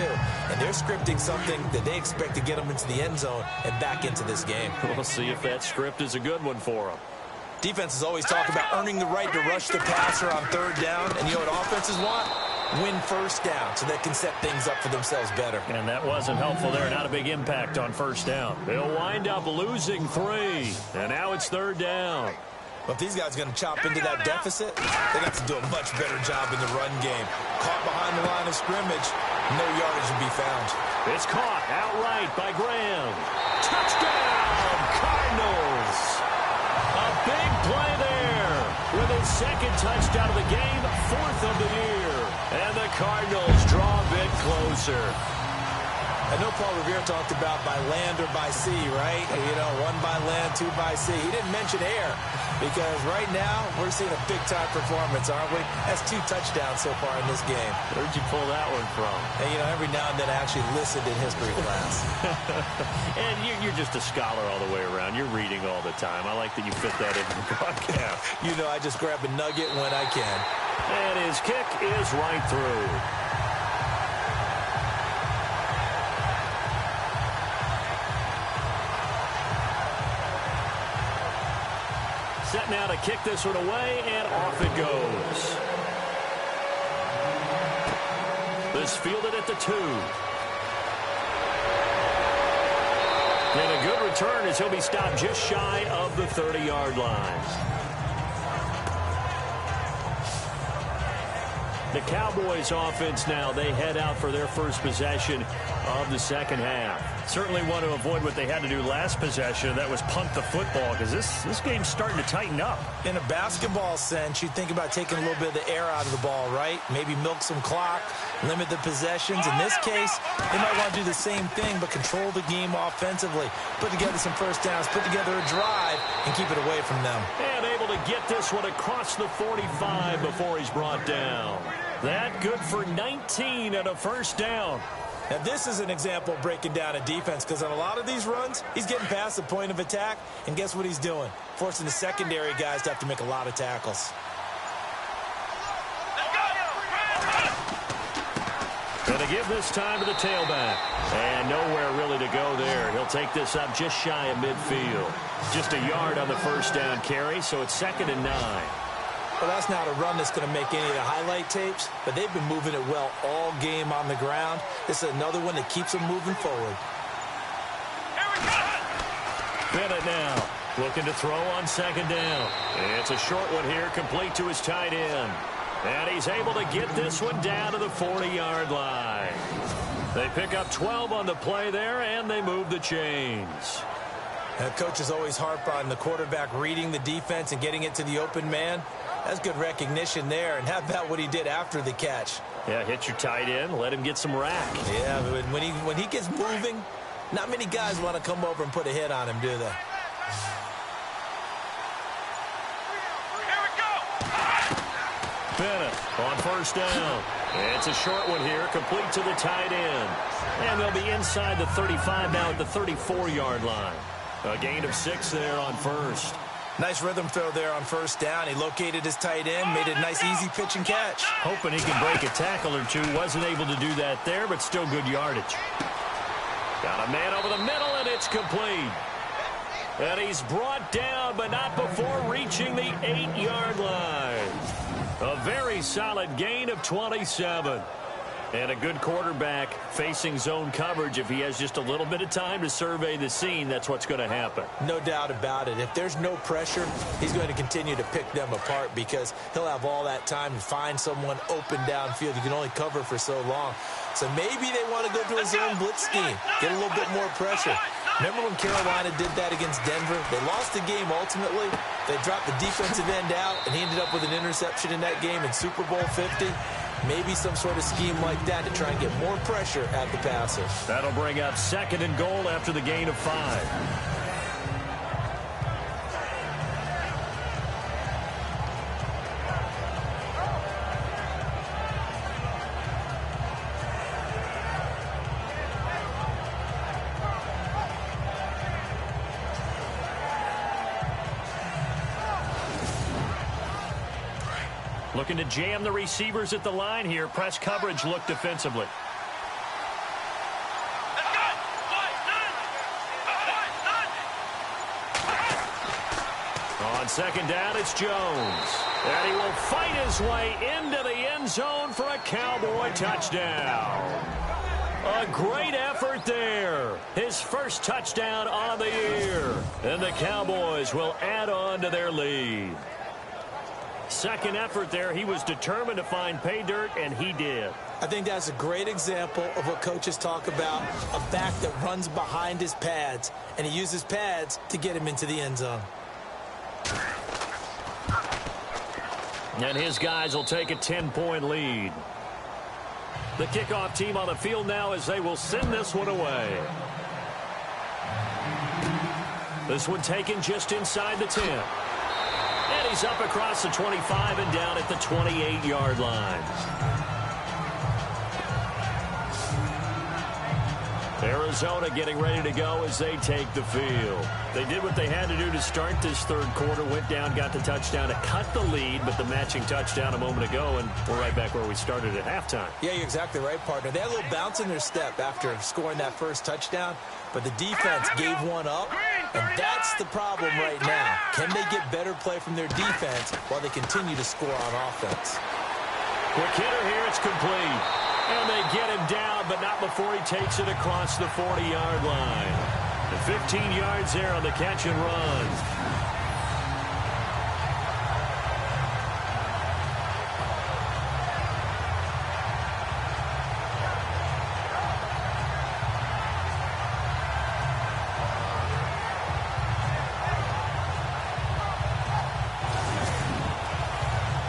Speaker 2: And they're scripting something that they expect to get them into the end zone and back into this game.
Speaker 1: We'll see if that script is a good one for them.
Speaker 2: Defenses always talk about earning the right to rush the passer on third down. And you know what offenses want? Win first down so they can set things up for themselves better.
Speaker 1: And that wasn't helpful there. Not a big impact on first down. They'll wind up losing 3. And now it's third down.
Speaker 2: But if these guys are going to chop into that deficit, they got to do a much better job in the run game. Caught behind the line of scrimmage, no yardage to be found.
Speaker 1: It's caught outright by Graham. Touchdown, Cardinals. A big play there with his second touchdown of the game, 4th of the year. And the Cardinals draw a bit closer.
Speaker 2: I know Paul Revere talked about by land or by sea, right? You know, 1 by land, 2 by sea. He didn't mention air because right now we're seeing a big-time performance, aren't we? That's 2 touchdowns so far in this game.
Speaker 1: Where'd you pull that one from?
Speaker 2: And, you know, every now and then I actually listened in history class.
Speaker 1: And you're just a scholar all the way around. You're reading all the time. I like that you fit that into the broadcast.
Speaker 2: You know, I just grab a nugget when I can.
Speaker 1: And his kick is right through. Set now to kick this one away, and off it goes. This fielded at the 2. And a good return as he'll be stopped just shy of the 30-yard line. The Cowboys offense now, they head out for their first possession of the second half. Certainly want to avoid what they had to do last possession. That was punt the football because this game's starting to tighten up.
Speaker 2: In a basketball sense, you think about taking a little bit of the air out of the ball, right? Maybe milk some clock, limit the possessions. In this case, they might want to do the same thing but control the game offensively. Put together some first downs, put together a drive, and keep it away from them.
Speaker 1: And able to get this one across the 45 before he's brought down. That good for 19 and a first down.
Speaker 2: Now, this is an example of breaking down a defense because on a lot of these runs, he's getting past the point of attack, and guess what he's doing? Forcing the secondary guys to have to make a lot of tackles.
Speaker 1: Going to give this time to the tailback. And nowhere really to go there. He'll take this up just shy of midfield. Just a yard on the first down carry, so it's 2nd and 9.
Speaker 2: Well, that's not a run that's going to make any of the highlight tapes, but they've been moving it well all game on the ground. This is another one that keeps them moving forward.
Speaker 1: Bennett now looking to throw on 2nd down. It's a short one here, complete to his tight end. And he's able to get this one down to the 40-yard line. They pick up 12 on the play there, and they move the chains.
Speaker 2: And coaches always harp on the quarterback reading the defense and getting it to the open man. That's good recognition there. And how about what he did after the catch?
Speaker 1: Yeah, hit your tight end, let him get some rack.
Speaker 2: Yeah, but when he gets moving, not many guys want to come over and put a hit on him, do they?
Speaker 3: Here we go.
Speaker 1: Bennett on first down. It's a short one here, complete to the tight end. And they'll be inside the 35 now at the 34-yard line. A gain of 6 there on first.
Speaker 2: Nice rhythm throw there on first down. He located his tight end, made a nice easy pitch and catch.
Speaker 1: Hoping he can break a tackle or two. Wasn't able to do that there, but still good yardage. Got a man over the middle, and it's complete. And he's brought down, but not before reaching the 8-yard line. A very solid gain of 27. And a good quarterback facing zone coverage. If he has just a little bit of time to survey the scene, that's what's going to happen.
Speaker 2: No doubt about it. If there's no pressure, he's going to continue to pick them apart because he'll have all that time to find someone open downfield. You can only cover for so long. So maybe they want to go to a zone blitz scheme, get a little bit more pressure. Remember when Carolina did that against Denver? They lost the game ultimately. They dropped the defensive end out, and he ended up with an interception in that game in Super Bowl 50. Maybe some sort of scheme like that to try and get more pressure at the passer.
Speaker 1: That'll bring up 2nd and goal after the gain of 5. Looking to jam the receivers at the line here. Press coverage look defensively. On 2nd down, it's Jones. And he will fight his way into the end zone for a Cowboy touchdown. A great effort there. His first touchdown on the year. And the Cowboys will add on to their lead. Second effort there. He was determined to find pay dirt, and he did.
Speaker 2: I think that's a great example of what coaches talk about, a back that runs behind his pads, and he uses pads to get him into the end zone.
Speaker 1: And his guys will take a 10-point lead. The kickoff team on the field now as they will send this one away. This one taken just inside the 10. And he's up across the 25 and down at the 28-yard line. Arizona getting ready to go as they take the field. They did what they had to do to start this third quarter, went down, got the touchdown to cut the lead, but the matching touchdown a moment ago, and we're right back where we started at halftime.
Speaker 2: Yeah, you're exactly right, partner. They had a little bounce in their step after scoring that first touchdown, but the defense gave one up, and that's the problem right now. Can they get better play from their defense while they continue to score on offense?
Speaker 1: Quick hitter here, it's complete. And they get him down, but not before he takes it across the 40-yard line. And 15 yards there on the catch and run.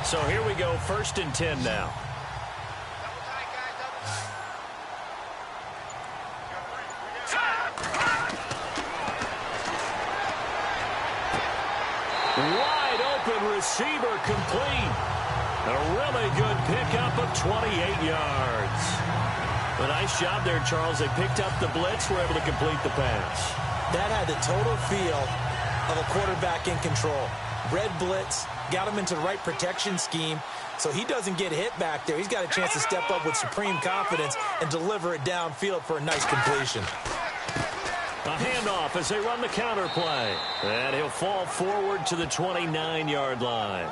Speaker 1: So here we go, 1st and 10 now. Wide open receiver complete. A really good pickup of 28 yards. A nice job there, Charles. They picked up the blitz, were able to complete the pass.
Speaker 2: That had the total feel of a quarterback in control. Red blitz, got him into the right protection scheme, so he doesn't get hit back there. He's got a chance to step up with supreme confidence and deliver it downfield for a nice completion.
Speaker 1: A handoff as they run the counter play. And he'll fall forward to the 29-yard line.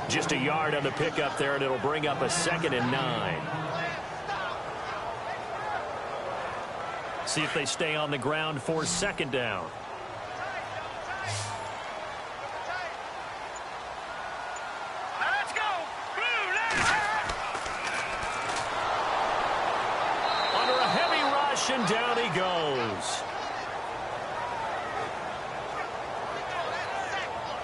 Speaker 1: Just a yard on the pickup there, and it'll bring up a 2nd and 9. See if they stay on the ground for 2nd down.
Speaker 3: Let's go.
Speaker 1: Under a heavy rush, and down he goes.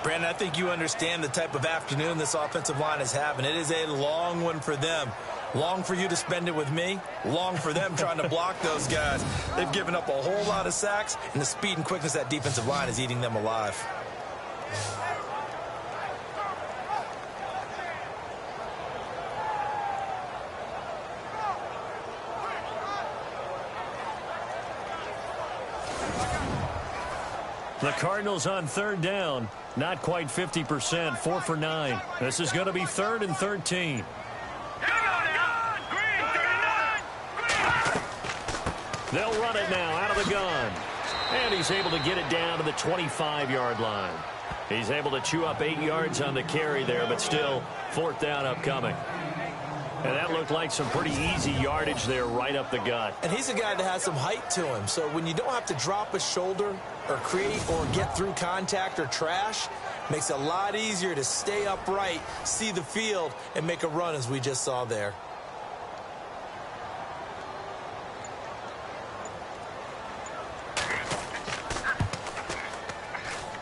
Speaker 2: Brandon, I think you understand the type of afternoon this offensive line is having. It is a long one for them. Long for you to spend it with me. Long for them trying to block those guys. They've given up a whole lot of sacks, and the speed and quickness of that defensive line is eating them alive.
Speaker 1: The Cardinals on 3rd down. Not quite 50%, 4 for 9. This is going to be 3rd and 13. They'll run it now out of the gun. And he's able to get it down to the 25-yard line. He's able to chew up 8 yards on the carry there, but still 4th down upcoming. And that looked like some pretty easy yardage there right up the gut.
Speaker 2: And he's a guy that has some height to him. So when you don't have to drop a shoulder or create or get through contact or trash, makes it a lot easier to stay upright, see the field, and make a run as we just saw there.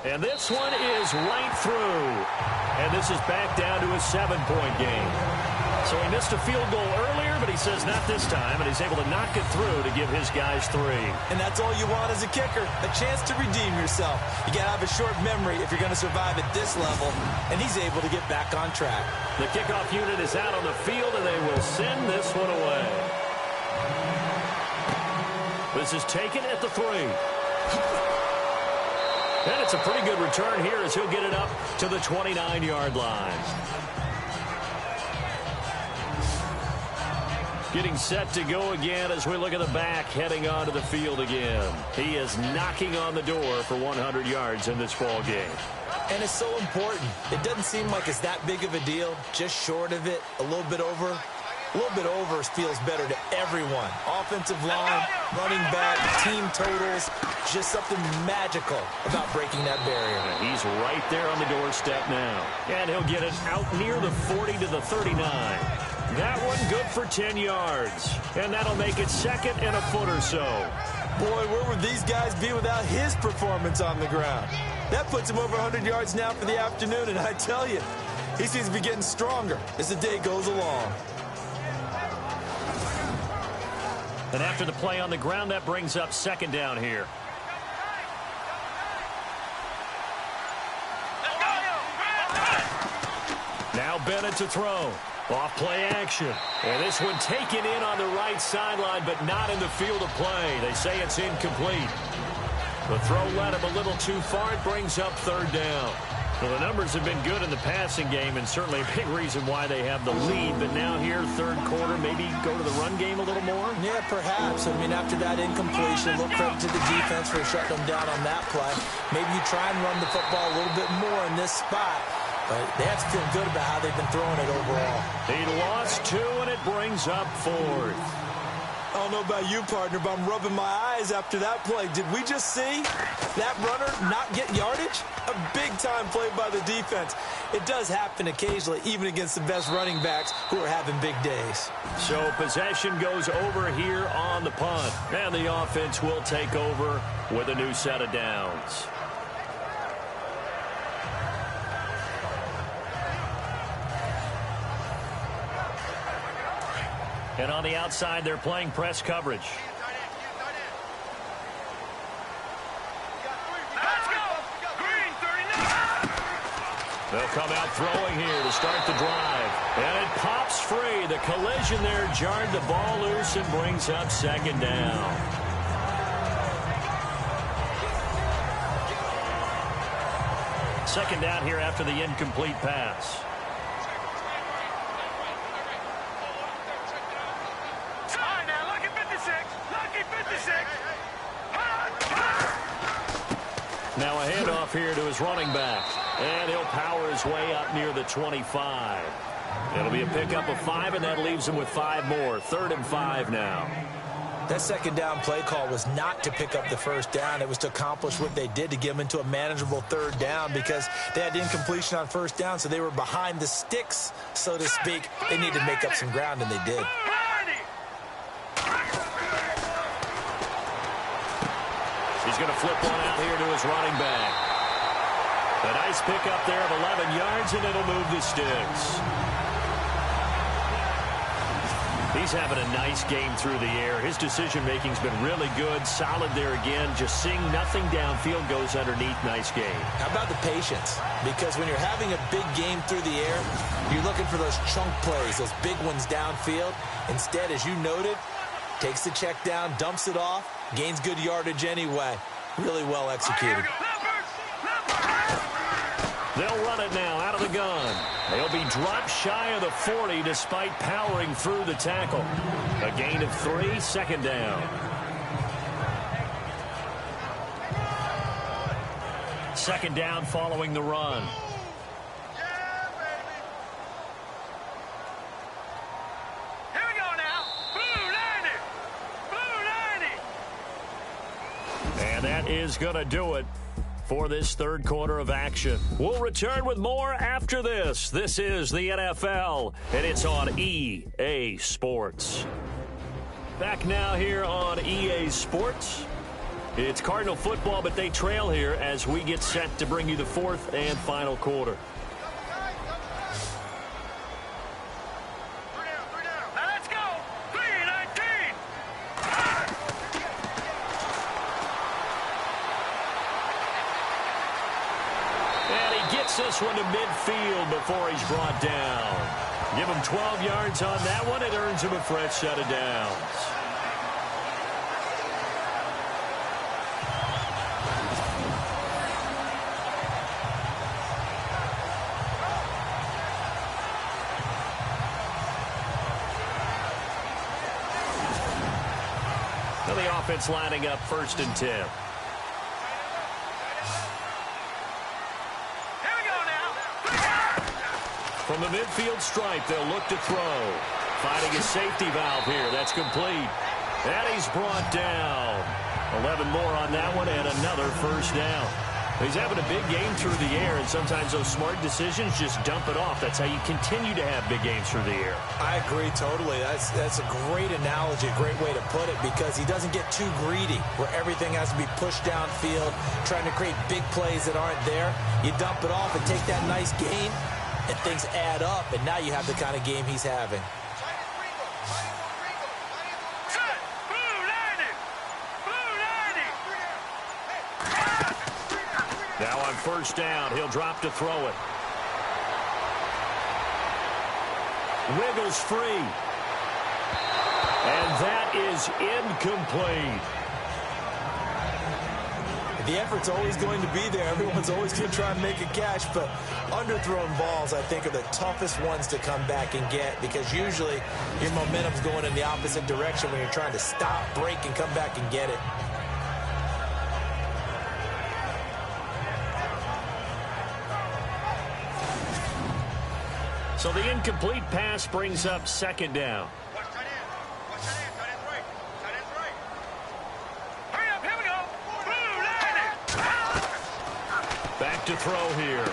Speaker 1: And this one is right through. And this is back down to a 7-point game. So he missed a field goal earlier, but he says not this time, and he's able to knock it through to give his guys 3.
Speaker 2: And that's all you want as a kicker, a chance to redeem yourself. You got to have a short memory if you're going to survive at this level, and he's able to get back on track.
Speaker 1: The kickoff unit is out on the field, and they will send this one away. This is taken at the 3. And it's a pretty good return here as he'll get it up to the 29-yard line. Getting set to go again as we look at the back heading onto the field again. He is knocking on the door for 100 yards in this ball game.
Speaker 2: And it's so important. It doesn't seem like it's that big of a deal. Just short of it, a little bit over. A little bit over feels better to everyone. Offensive line, running back, team totals, just something magical about breaking that barrier.
Speaker 1: And he's right there on the doorstep now. And he'll get it out near the 40 to the 39. That one good for 10 yards. And that'll make it 2nd and a foot or so.
Speaker 2: Boy, where would these guys be without his performance on the ground? That puts him over 100 yards now for the afternoon, and I tell you, he seems to be getting stronger as the day goes along.
Speaker 1: And after the play on the ground, that brings up second down here. Now Bennett to throw. Off play action. And this one taken in on the right sideline, but not in the field of play. They say it's incomplete. The throw led him a little too far. It brings up third down. Well, the numbers have been good in the passing game, and certainly a big reason why they have the lead. But now here, third quarter, maybe go to the run game a little more?
Speaker 2: Yeah, perhaps. I mean, after that incompletion, a little credit to the defense for shutting them down on that play. Maybe you try and run the football a little bit more in this spot. But they have to feel good about how they've been throwing it overall.
Speaker 1: He lost two, and it brings up fourth.
Speaker 2: I don't know about you, partner, but I'm rubbing my eyes after that play. Did we just see that runner not get yardage? A big-time play by the defense. It does happen occasionally, even against the best running backs who are having big days.
Speaker 1: So possession goes over here on the punt. And the offense will take over with a new set of downs. And on the outside, they're playing press coverage.
Speaker 3: Let's go! Green 39!
Speaker 1: They'll come out throwing here to start the drive. And it pops free. The collision there jarred the ball loose and brings up second down. Second down here after the incomplete pass. Now a handoff here to his running back. And he'll power his way up near the 25. It'll be a pickup of 5, and that leaves him with 5 more. 3rd and 5 now.
Speaker 2: That second down play call was not to pick up the first down. It was to accomplish what they did, to get them into a manageable 3rd down, because they had incompletion on first down, so they were behind the sticks, so to speak. They needed to make up some ground, and they did.
Speaker 1: He's going to flip one out here to his running back. A nice pickup there of 11 yards, and it'll move the sticks. He's having a nice game through the air. His decision-making's been really good. Solid there again. Just seeing nothing downfield goes underneath. Nice game.
Speaker 2: How about the patience? Because when you're having a big game through the air, you're looking for those chunk plays, those big ones downfield. Instead, as you noted, takes the check down, dumps it off, gains good yardage anyway. Really well executed.
Speaker 1: They'll run it now out of the gun. They'll be dropped shy of the 40 despite powering through the tackle. A gain of 3, second down. Second down following the run. That is going to do it for this third quarter of action. We'll return with more after this. This is the NFL, and it's on EA Sports. Back now here on EA Sports. It's Cardinal football, but they trail here as we get set to bring you the 4th and final quarter. This one to midfield before he's brought down. Give him 12 yards on that one. It earns him a fresh set of downs. Now the offense lining up 1st and 10. From the midfield stripe, they'll look to throw. Finding a safety valve here. That's complete. And he's brought down. 11 more on that one, and another first down. He's having a big game through the air, and sometimes those smart decisions just dump it off. That's how you continue to have big games through the air.
Speaker 2: I agree totally. That's a great analogy, a great way to put it, because he doesn't get too greedy where everything has to be pushed downfield, trying to create big plays that aren't there. You dump it off and take that nice gain, and things add up, and now you have the kind of game he's having.
Speaker 3: Set,
Speaker 1: first down. He'll drop to throw it. Wiggles free. And that is incomplete.
Speaker 2: The effort's always going to be there. Everyone's always going to try and make a catch, but underthrown balls, I think, are the toughest ones to come back and get because usually your momentum's going in the opposite direction when you're trying to stop, break, and come back and get it.
Speaker 1: So the incomplete pass brings up second down. Back to throw here.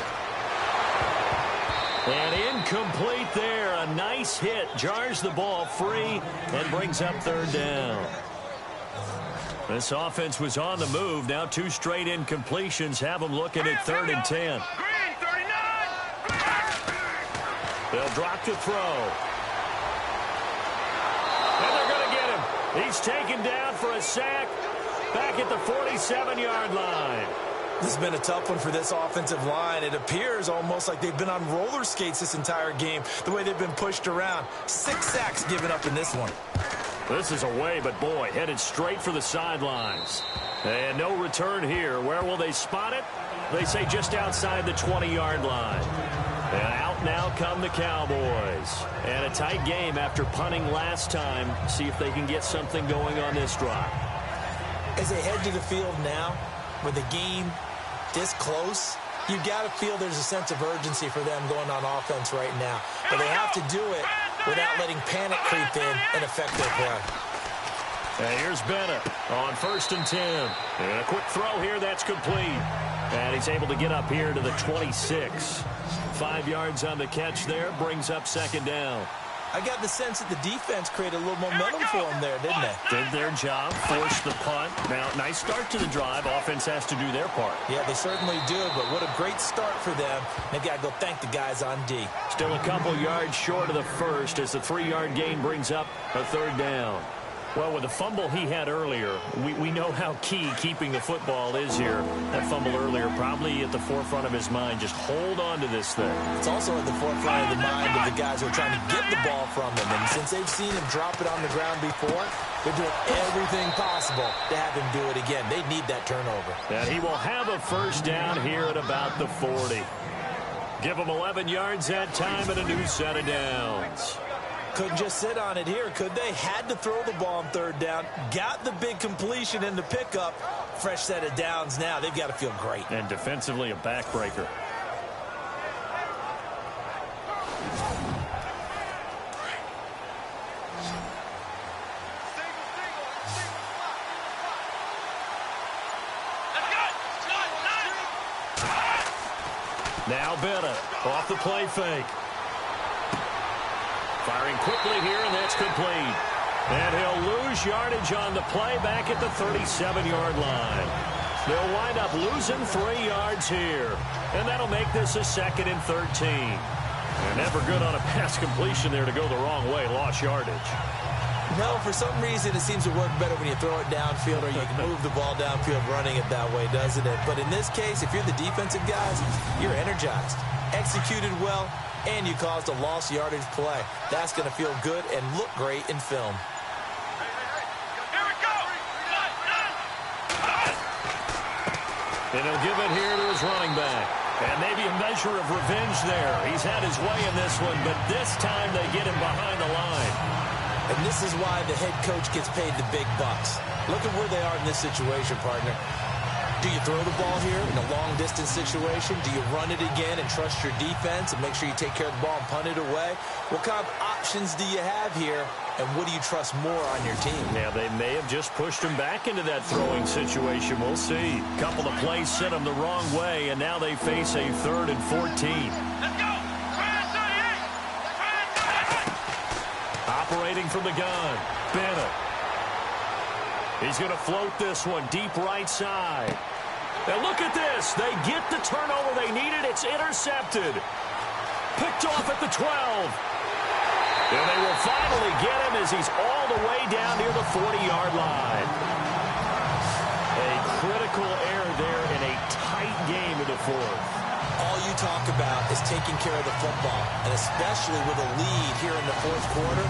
Speaker 1: And incomplete there. A nice hit. Jars the ball free and brings up third down. This offense was on the move. Now 2 straight incompletions have them looking at 3rd and 10. They'll drop to throw. And they're going to get him. He's taken down for a sack back at the 47-yard line.
Speaker 2: This has been a tough one for this offensive line. It appears almost like they've been on roller skates this entire game, the way they've been pushed around. 6 sacks given up in this one.
Speaker 1: This is away, but boy, headed straight for the sidelines. And no return here. Where will they spot it? They say just outside the 20-yard line. And out now come the Cowboys. And a tight game after punting last time. See if they can get something going on this drive.
Speaker 2: As they head to the field now, with the game this close, you've got to feel there's a sense of urgency for them going on offense right now. But they have to do it without letting panic creep in and affect their play.
Speaker 1: And here's Bennett on 1st and 10. And a quick throw here, that's complete. And he's able to get up here to the 26. 5 yards on the catch there, brings up second down.
Speaker 2: I got the sense that the defense created a little momentum for them there, didn't they?
Speaker 1: Did their job, forced the punt. Now, nice start to the drive. Offense has to do their part.
Speaker 2: Yeah, they certainly do, but what a great start for them. They've got to go thank the guys on D.
Speaker 1: Still a couple yards short of the first as the 3-yard gain brings up a third down. Well, with the fumble he had earlier, we know how key keeping the football is here. That fumble earlier probably at the forefront of his mind. Just hold on to this thing.
Speaker 2: It's also at the forefront of the mind of the guys who are trying to get the ball from him. And since they've seen him drop it on the ground before, they're doing everything possible to have him do it again. They need that turnover.
Speaker 1: And he will have a first down here at about the 40. Give him 11 yards that time and a new set of downs.
Speaker 2: Couldn't just sit on it here, could they? Had to throw the ball on third down. Got the big completion in the pickup. Fresh set of downs now. They've got to feel great.
Speaker 1: And defensively a backbreaker. Now Bennett off the play fake. Firing quickly here, and that's complete. And he'll lose yardage on the play back at the 37-yard line. They'll wind up losing 3 yards here. And that'll make this a 2nd and 13. And never good on a pass completion there to go the wrong way. Lost yardage.
Speaker 2: No, for some reason, it seems to work better when you throw it downfield or you can move the ball downfield running it that way, doesn't it? But in this case, if you're the defensive guys, you're energized, executed well, and you caused a lost yardage play. That's going to feel good and look great in film.
Speaker 3: Here we go.
Speaker 1: And he'll give it here to his running back. And maybe a measure of revenge there. He's had his way in this one, but this time they get him behind the line.
Speaker 2: And this is why the head coach gets paid the big bucks. Look at where they are in this situation, partner. Do you throw the ball here in a long-distance situation? Do you run it again and trust your defense and make sure you take care of the ball and punt it away? What kind of options do you have here, and what do you trust more on your team?
Speaker 1: Yeah, they may have just pushed him back into that throwing situation. We'll see. A couple of plays sent him the wrong way, and now they face a 3rd and 14.
Speaker 3: Let's go.
Speaker 1: Operating from the gun, Bennett. He's going to float this one deep right side. And look at this. They get the turnover they needed. It's intercepted. Picked off at the 12. And they will finally get him as he's all the way down near the 40-yard line. A critical error there in a tight tight game in the fourth.
Speaker 2: All you talk about is taking care of the football, and especially with a lead here in the fourth quarter,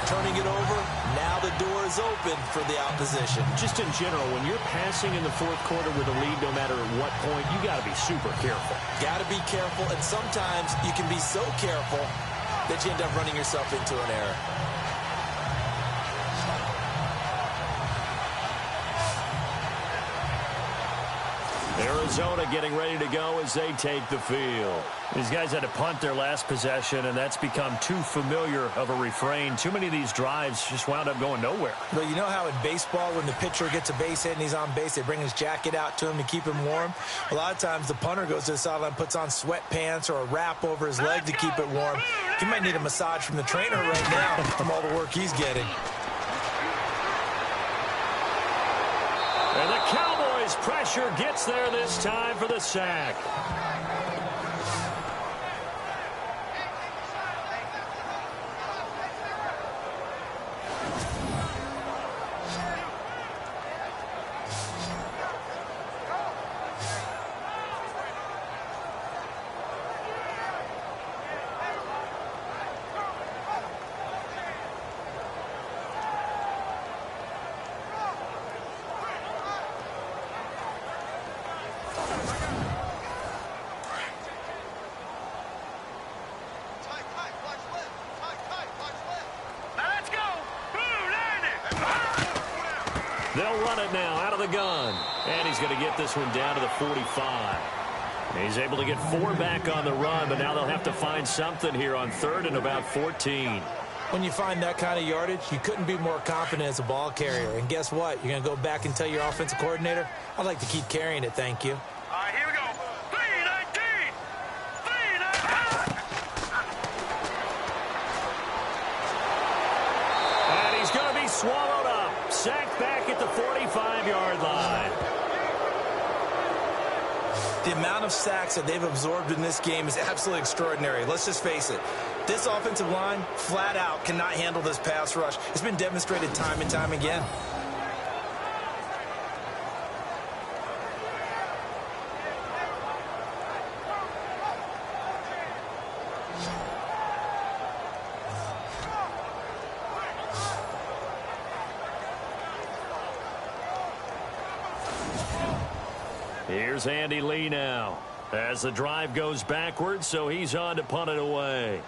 Speaker 2: turning it over, now the door is open for the opposition.
Speaker 1: Just in general, when you're passing in the fourth quarter with a lead, no matter at what point, you got to be super careful.
Speaker 2: Got to be careful, and sometimes you can be so careful that you end up running yourself into an error.
Speaker 1: Arizona getting ready to go as they take the field. These guys had to punt their last possession, and that's become too familiar of a refrain. Too many of these drives just wound up going nowhere.
Speaker 2: But you know how in baseball, when the pitcher gets a base hit and he's on base, they bring his jacket out to him to keep him warm? A lot of times the punter goes to the sideline, puts on sweatpants or a wrap over his leg to keep it warm. He might need a massage from the trainer right now from all the work he's getting.
Speaker 1: And the Cowboys' pressure gets there this time for the sack. They'll run it now out of the gun. And he's going to get this one down to the 45. He's able to get 4 back on the run, but now they'll have to find something here on 3rd and about 14.
Speaker 2: When you find that kind of yardage, you couldn't be more confident as a ball carrier. And guess what? You're going to go back and tell your offensive coordinator, I'd like to keep carrying it, thank you.
Speaker 3: All right, here we go. 319! 319!
Speaker 1: And he's going to be swallowed up. Sacked back at the 45-yard line.
Speaker 2: The amount of sacks that they've absorbed in this game is absolutely extraordinary. Let's just face it. This offensive line, flat out, cannot handle this pass rush. It's been demonstrated time and time again.
Speaker 1: Here's Andy Lee now as the drive goes backwards, so he's on to punt it away.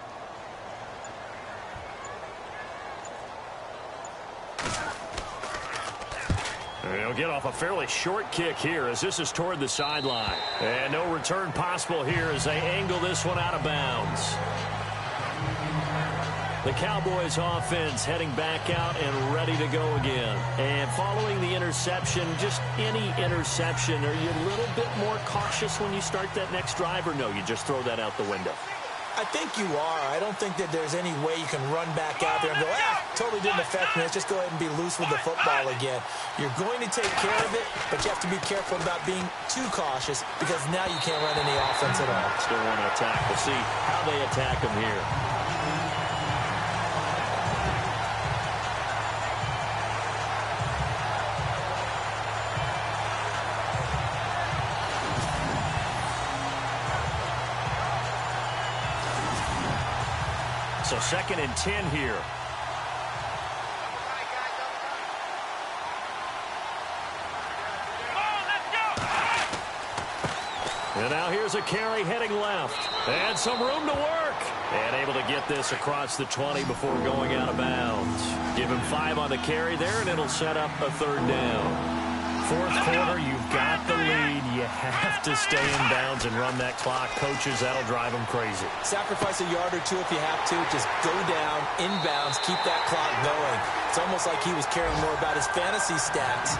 Speaker 1: He'll get off a fairly short kick here as this is toward the sideline. And no return possible here as they angle this one out of bounds. The Cowboys offense heading back out and ready to go again. And following the interception, just any interception, are you a little bit more cautious when you start that next drive, or no, you just throw that out the window?
Speaker 2: I think you are. I don't think that there's any way you can run back out there and go, totally didn't affect me. Let's just go ahead and be loose with the football again. You're going to take care of it, but you have to be careful about being too cautious because now you can't run any offense at all.
Speaker 1: Still want to attack. We'll see how they attack them here. So 2nd and 10 here. And now here's a carry heading left. And some room to work. And able to get this across the 20 before going out of bounds. Give him 5 on the carry there, and it'll set up a 3rd down. 4th quarter, you've got the lead. You have to stay in bounds and run that clock. Coaches, that'll drive them crazy.
Speaker 2: Sacrifice a yard or two if you have to. Just go down, inbounds, keep that clock going. It's almost like he was caring more about his fantasy stats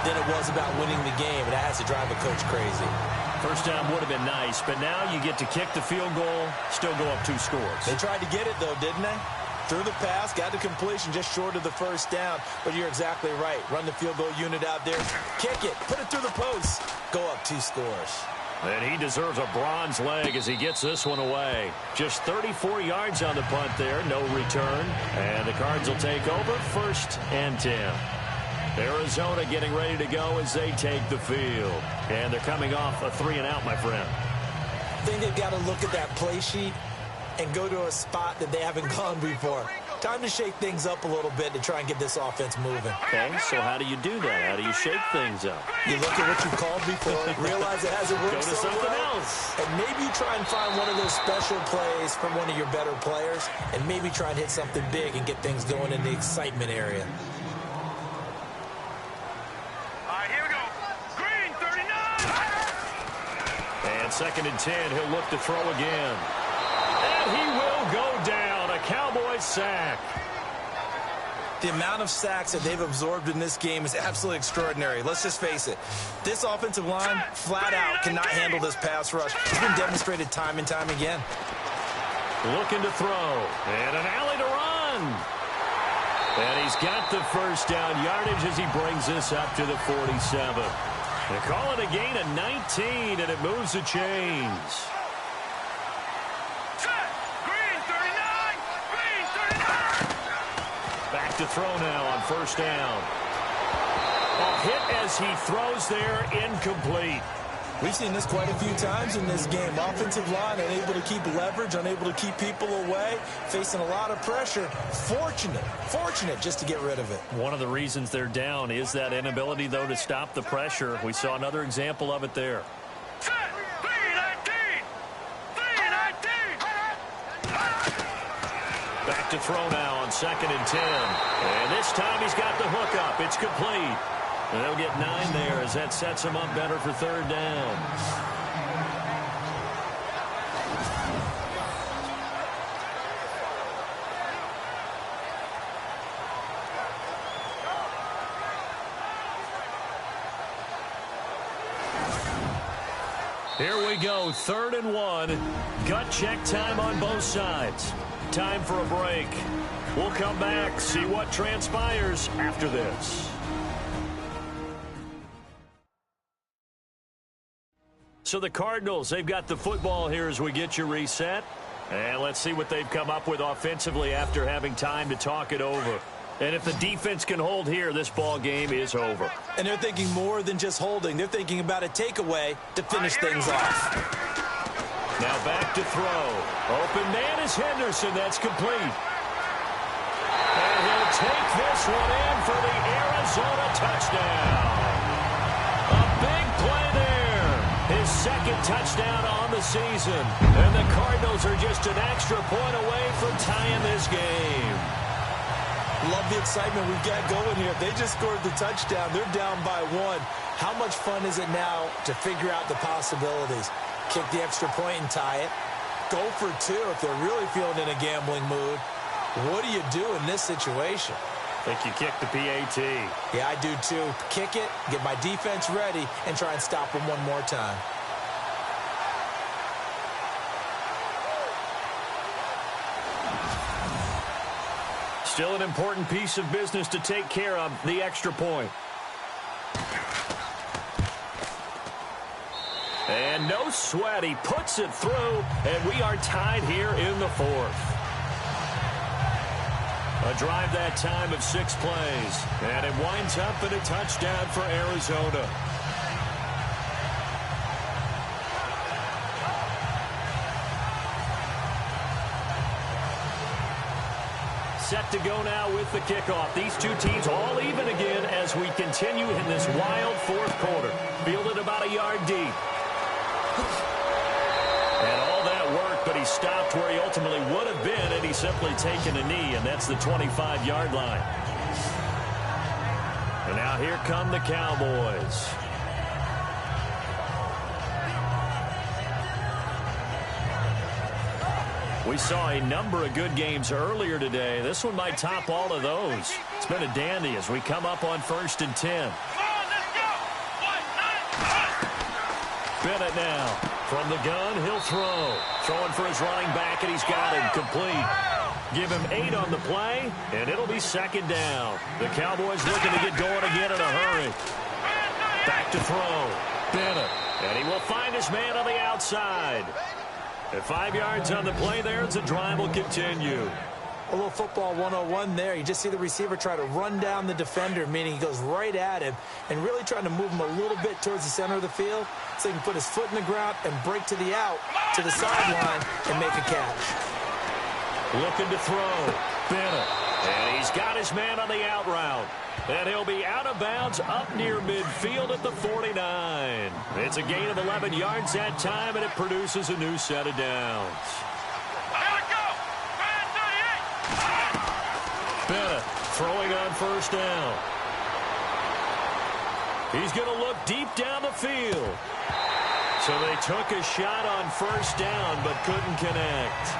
Speaker 2: than it was about winning the game. And that has to drive a coach crazy.
Speaker 1: First down would have been nice, but now you get to kick the field goal, still go up 2 scores.
Speaker 2: They tried to get it, though, didn't they? Threw the pass, got the completion just short of the 1st down. But you're exactly right. Run the field goal unit out there. Kick it. Put it through the post. Go up 2 scores.
Speaker 1: And he deserves a bronze leg as he gets this one away. Just 34 yards on the punt there. No return. And the Cards will take over 1st and 10. Arizona getting ready to go as they take the field. And they're coming off a 3-and-out, my friend.
Speaker 2: I think they've got to look at that play sheet and go to a spot that they haven't gone before. Time to shake things up a little bit to try and get this offense moving.
Speaker 1: Okay, so how do you do that? How do you shake things up?
Speaker 2: You look at what you've called before, realize it hasn't worked
Speaker 1: Go to
Speaker 2: so
Speaker 1: something
Speaker 2: well,
Speaker 1: else.
Speaker 2: and maybe you try and find one of those special plays from one of your better players, and maybe try and hit something big and get things going in the excitement area.
Speaker 3: All right, here we go. Green, 39.
Speaker 1: And 2nd and 10, he'll look to throw again. And he will go down. A Cowboys sack.
Speaker 2: The amount of sacks that they've absorbed in this game is absolutely extraordinary. Let's just face it. This offensive line, flat out, cannot handle this pass rush. It's been demonstrated time and time again.
Speaker 1: Looking to throw. And an alley to run. And he's got the first down yardage as he brings this up to the 47. They call it a gain of 19, and it moves the chains. Back to throw now on 1st down. A hit as he throws there, incomplete.
Speaker 2: We've seen this quite a few times in this game. Offensive line unable to keep leverage, unable to keep people away, facing a lot of pressure. Fortunate just to get rid of it.
Speaker 1: One of the reasons they're down is that inability, though, to stop the pressure. We saw another example of it there. Back to throw now on 2nd and 10. And this time he's got the hook up. It's complete. And they'll get 9 there as that sets him up better for 3rd down. Here we go, 3rd and 1. Gut check time on both sides. Time for a break. We'll come back, see what transpires after this. So the Cardinals, they've got the football here as we get you reset. And let's see what they've come up with offensively after having time to talk it over. And if the defense can hold here, this ball game is over.
Speaker 2: And they're thinking more than just holding. They're thinking about a takeaway to finish things off.
Speaker 1: Now back to throw. Open man is Henderson. That's complete. And he'll take this one in for the Arizona touchdown. A big play there. His 2nd touchdown on the season. And the Cardinals are just an extra point away from tying this game.
Speaker 2: Love the excitement we've got going here. If they just scored the touchdown, they're down by 1. How much fun is it now to figure out the possibilities? Kick the extra point and tie it. Go for 2 if they're really feeling in a gambling mood. What do you do in this situation?
Speaker 1: I think you kick the PAT.
Speaker 2: Yeah, I do too. Kick it, get my defense ready, and try and stop them one more time.
Speaker 1: Still an important piece of business to take care of, the extra point. And no sweat, he puts it through, and we are tied here in the 4th. A drive that time of 6 plays, and it winds up in a touchdown for Arizona. Set to go now with the kickoff. These two teams all even again as we continue in this wild 4th quarter. Fielded about a yard deep. And all that work, but he stopped where he ultimately would have been, and he's simply taken a knee, and that's the 25-yard line. And now here come the Cowboys. We saw a number of good games earlier today. This one might top all of those. It's been a dandy as we come up on 1st and 10. Bennett now from the gun. He'll throw. Throwing for his running back, and he's got him complete. Give him 8 on the play, and it'll be 2nd down. The Cowboys looking to get going again in a hurry. Back to throw. Bennett. And he will find his man on the outside. At 5 yards on the play there, the drive will continue.
Speaker 2: A little football 101 there. You just see the receiver try to run down the defender, meaning he goes right at him and really trying to move him a little bit towards the center of the field so he can put his foot in the ground and break to the out, to the sideline, and make a catch.
Speaker 1: Looking to throw. Bennett. And he's got his man on the out route. And he'll be out of bounds up near midfield at the 49. It's a gain of 11 yards that time, and it produces a new set of downs. Bennett throwing on first down. He's going to look deep down the field. So they took a shot on first down but couldn't connect.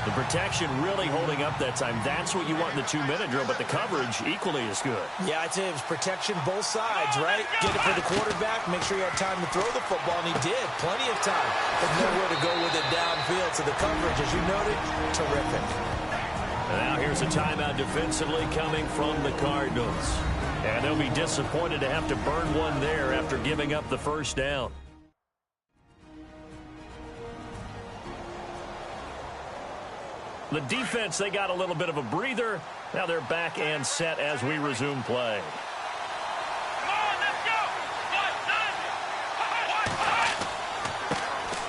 Speaker 1: The protection really holding up that time. That's what you want in the 2-minute drill, but the coverage equally as good.
Speaker 2: Yeah, I'd say it was protection both sides, right? Get it for the quarterback, make sure you had time to throw the football, and he did. Plenty of time. But nowhere to go with it downfield. So the coverage, as you noted, terrific.
Speaker 1: Now here's a timeout defensively coming from the Cardinals. And they'll be disappointed to have to burn one there after giving up the first down. The defense, they got a little bit of a breather. Now they're back and set as we resume play.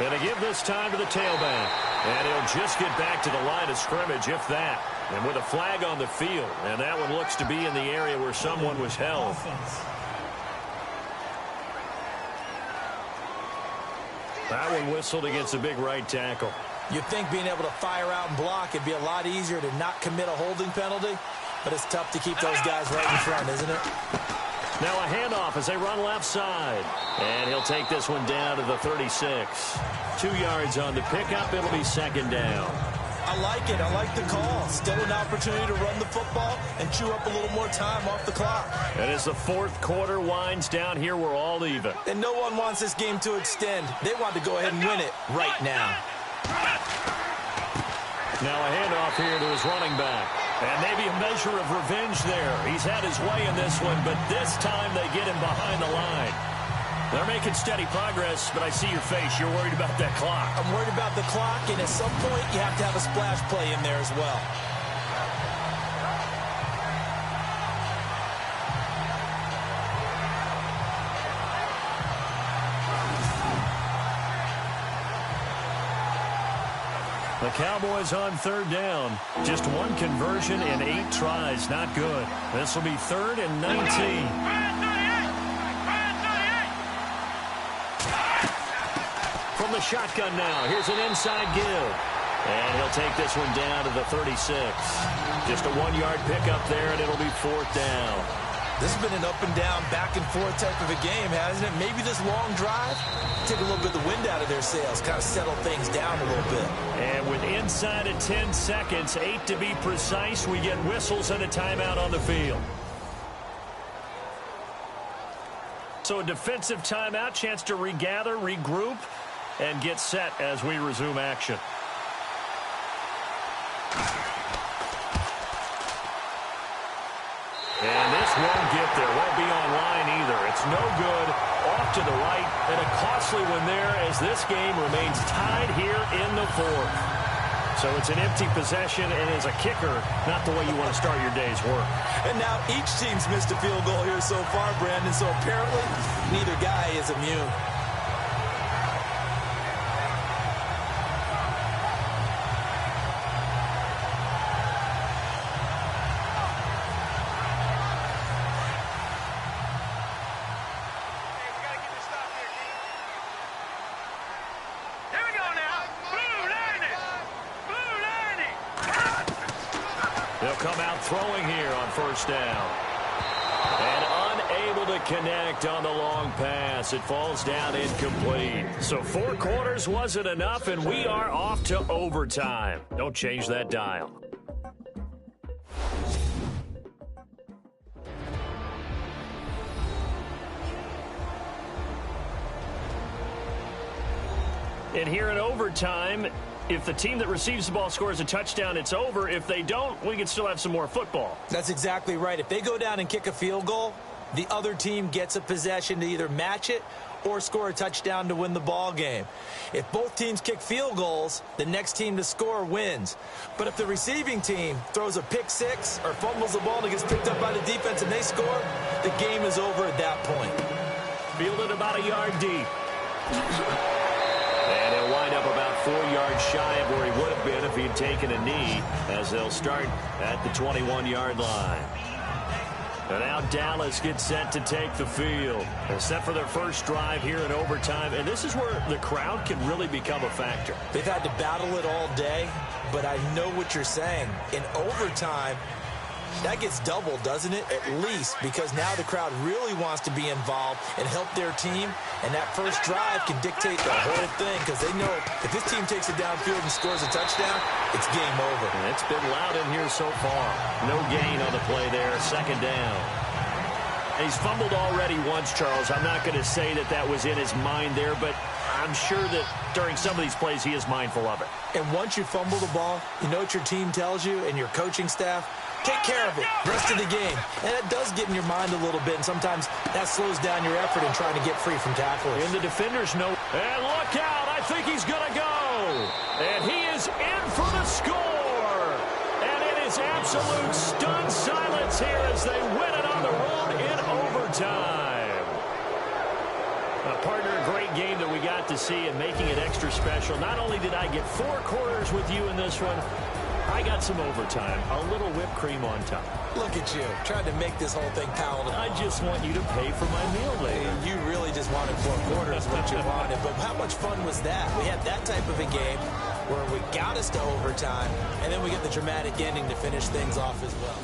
Speaker 1: And to give this time to the tailback. And he'll just get back to the line of scrimmage, if that. And with a flag on the field. And that one looks to be in the area where someone was held.
Speaker 4: Offense.
Speaker 1: That one whistled against a big right tackle.
Speaker 2: You'd think being able to fire out and block, it'd be a lot easier to not commit a holding penalty. But it's tough to keep those guys right in front, isn't it?
Speaker 1: Now a handoff as they run left side. And he'll take this one down to the 36. 2 yards on the pickup. It'll be second down.
Speaker 2: I like it. I like the call. Still an opportunity to run the football and chew up a little more time off the clock.
Speaker 1: And as the fourth quarter winds down here, we're all even.
Speaker 2: And no one wants this game to extend. They want to go ahead and win it right now.
Speaker 1: Now a handoff here to his running back. And maybe a measure of revenge there. He's had his way in this one, but this time they get him behind the line. They're making steady progress, but I see your face. You're worried about that clock.
Speaker 2: I'm worried about the clock, and at some point you have to have a splash play in there as well.
Speaker 1: The Cowboys on third down. Just one conversion in 8 tries. Not good. This will be 3rd and 19. From the shotgun now. Here's an inside give. And he'll take this one down to the 36. Just a 1-yard pickup there, and it'll be 4th down.
Speaker 2: This has been an up and down, back and forth type of a game, hasn't it? Maybe this long drive take a little bit of the wind out of their sails, kind of settle things down a little bit.
Speaker 1: And with inside of 10 seconds, 8 to be precise, we get whistles and a timeout on the field. So a defensive timeout, chance to regather, regroup, and get set as we resume action. And this won't get there. Won't be online either. It's no good. Off to the right. And a costly one there as this game remains tied here in the 4th. So it's an empty possession, and as a kicker, not the way you want to start your day's work.
Speaker 2: And now each team's missed a field goal here so far, Brandon. So apparently neither guy is immune.
Speaker 1: They'll come out throwing here on first down. And unable to connect on the long pass. It falls down incomplete. So 4 quarters wasn't enough, and we are off to overtime. Don't change that dial. And here in overtime, if the team that receives the ball scores a touchdown, it's over. If they don't, we can still have some more football.
Speaker 2: That's exactly right. If they go down and kick a field goal, the other team gets a possession to either match it or score a touchdown to win the ball game. If both teams kick field goals, the next team to score wins. But if the receiving team throws a pick six or fumbles the ball and it gets picked up by the defense and they score, the game is over at that point.
Speaker 1: Fielded about a yard deep. And he'll wind up about 4 yards shy of where he would have been if he'd taken a knee, as they'll start at the 21-yard line. And now Dallas gets set to take the field. They're set for their first drive here in overtime. And this is where the crowd can really become a factor.
Speaker 2: They've had to battle it all day, but I know what you're saying. In overtime, that gets doubled, doesn't it? At least, because now the crowd really wants to be involved and help their team. And that first drive can dictate the whole thing, because they know if this team takes it downfield and scores a touchdown, it's game over.
Speaker 1: And it's been loud in here so far. No gain on the play there, second down. He's fumbled already once, Charles. I'm not going to say that that was in his mind there, but I'm sure that during some of these plays he is mindful of it.
Speaker 2: And once you fumble the ball, you know what your team tells you and your coaching staff? Take care of it, rest of the game. And it does get in your mind a little bit, and sometimes that slows down your effort in trying to get free from tacklers.
Speaker 1: And the defenders know. And look out, I think he's going to go. And he is in for the score. And it is absolute stunned silence here as they win it on the road in overtime. Partner, a great game that we got to see and making it extra special. Not only did I get 4 quarters with you in this one, I got some overtime, a little whipped cream on top.
Speaker 2: Look at you, trying to make this whole thing palatable.
Speaker 1: I just want you to pay for my meal later.
Speaker 2: You really just wanted 4 quarters, what you wanted. But how much fun was that? We had that type of a game where we got us to overtime, and then we get the dramatic ending to finish things off as well.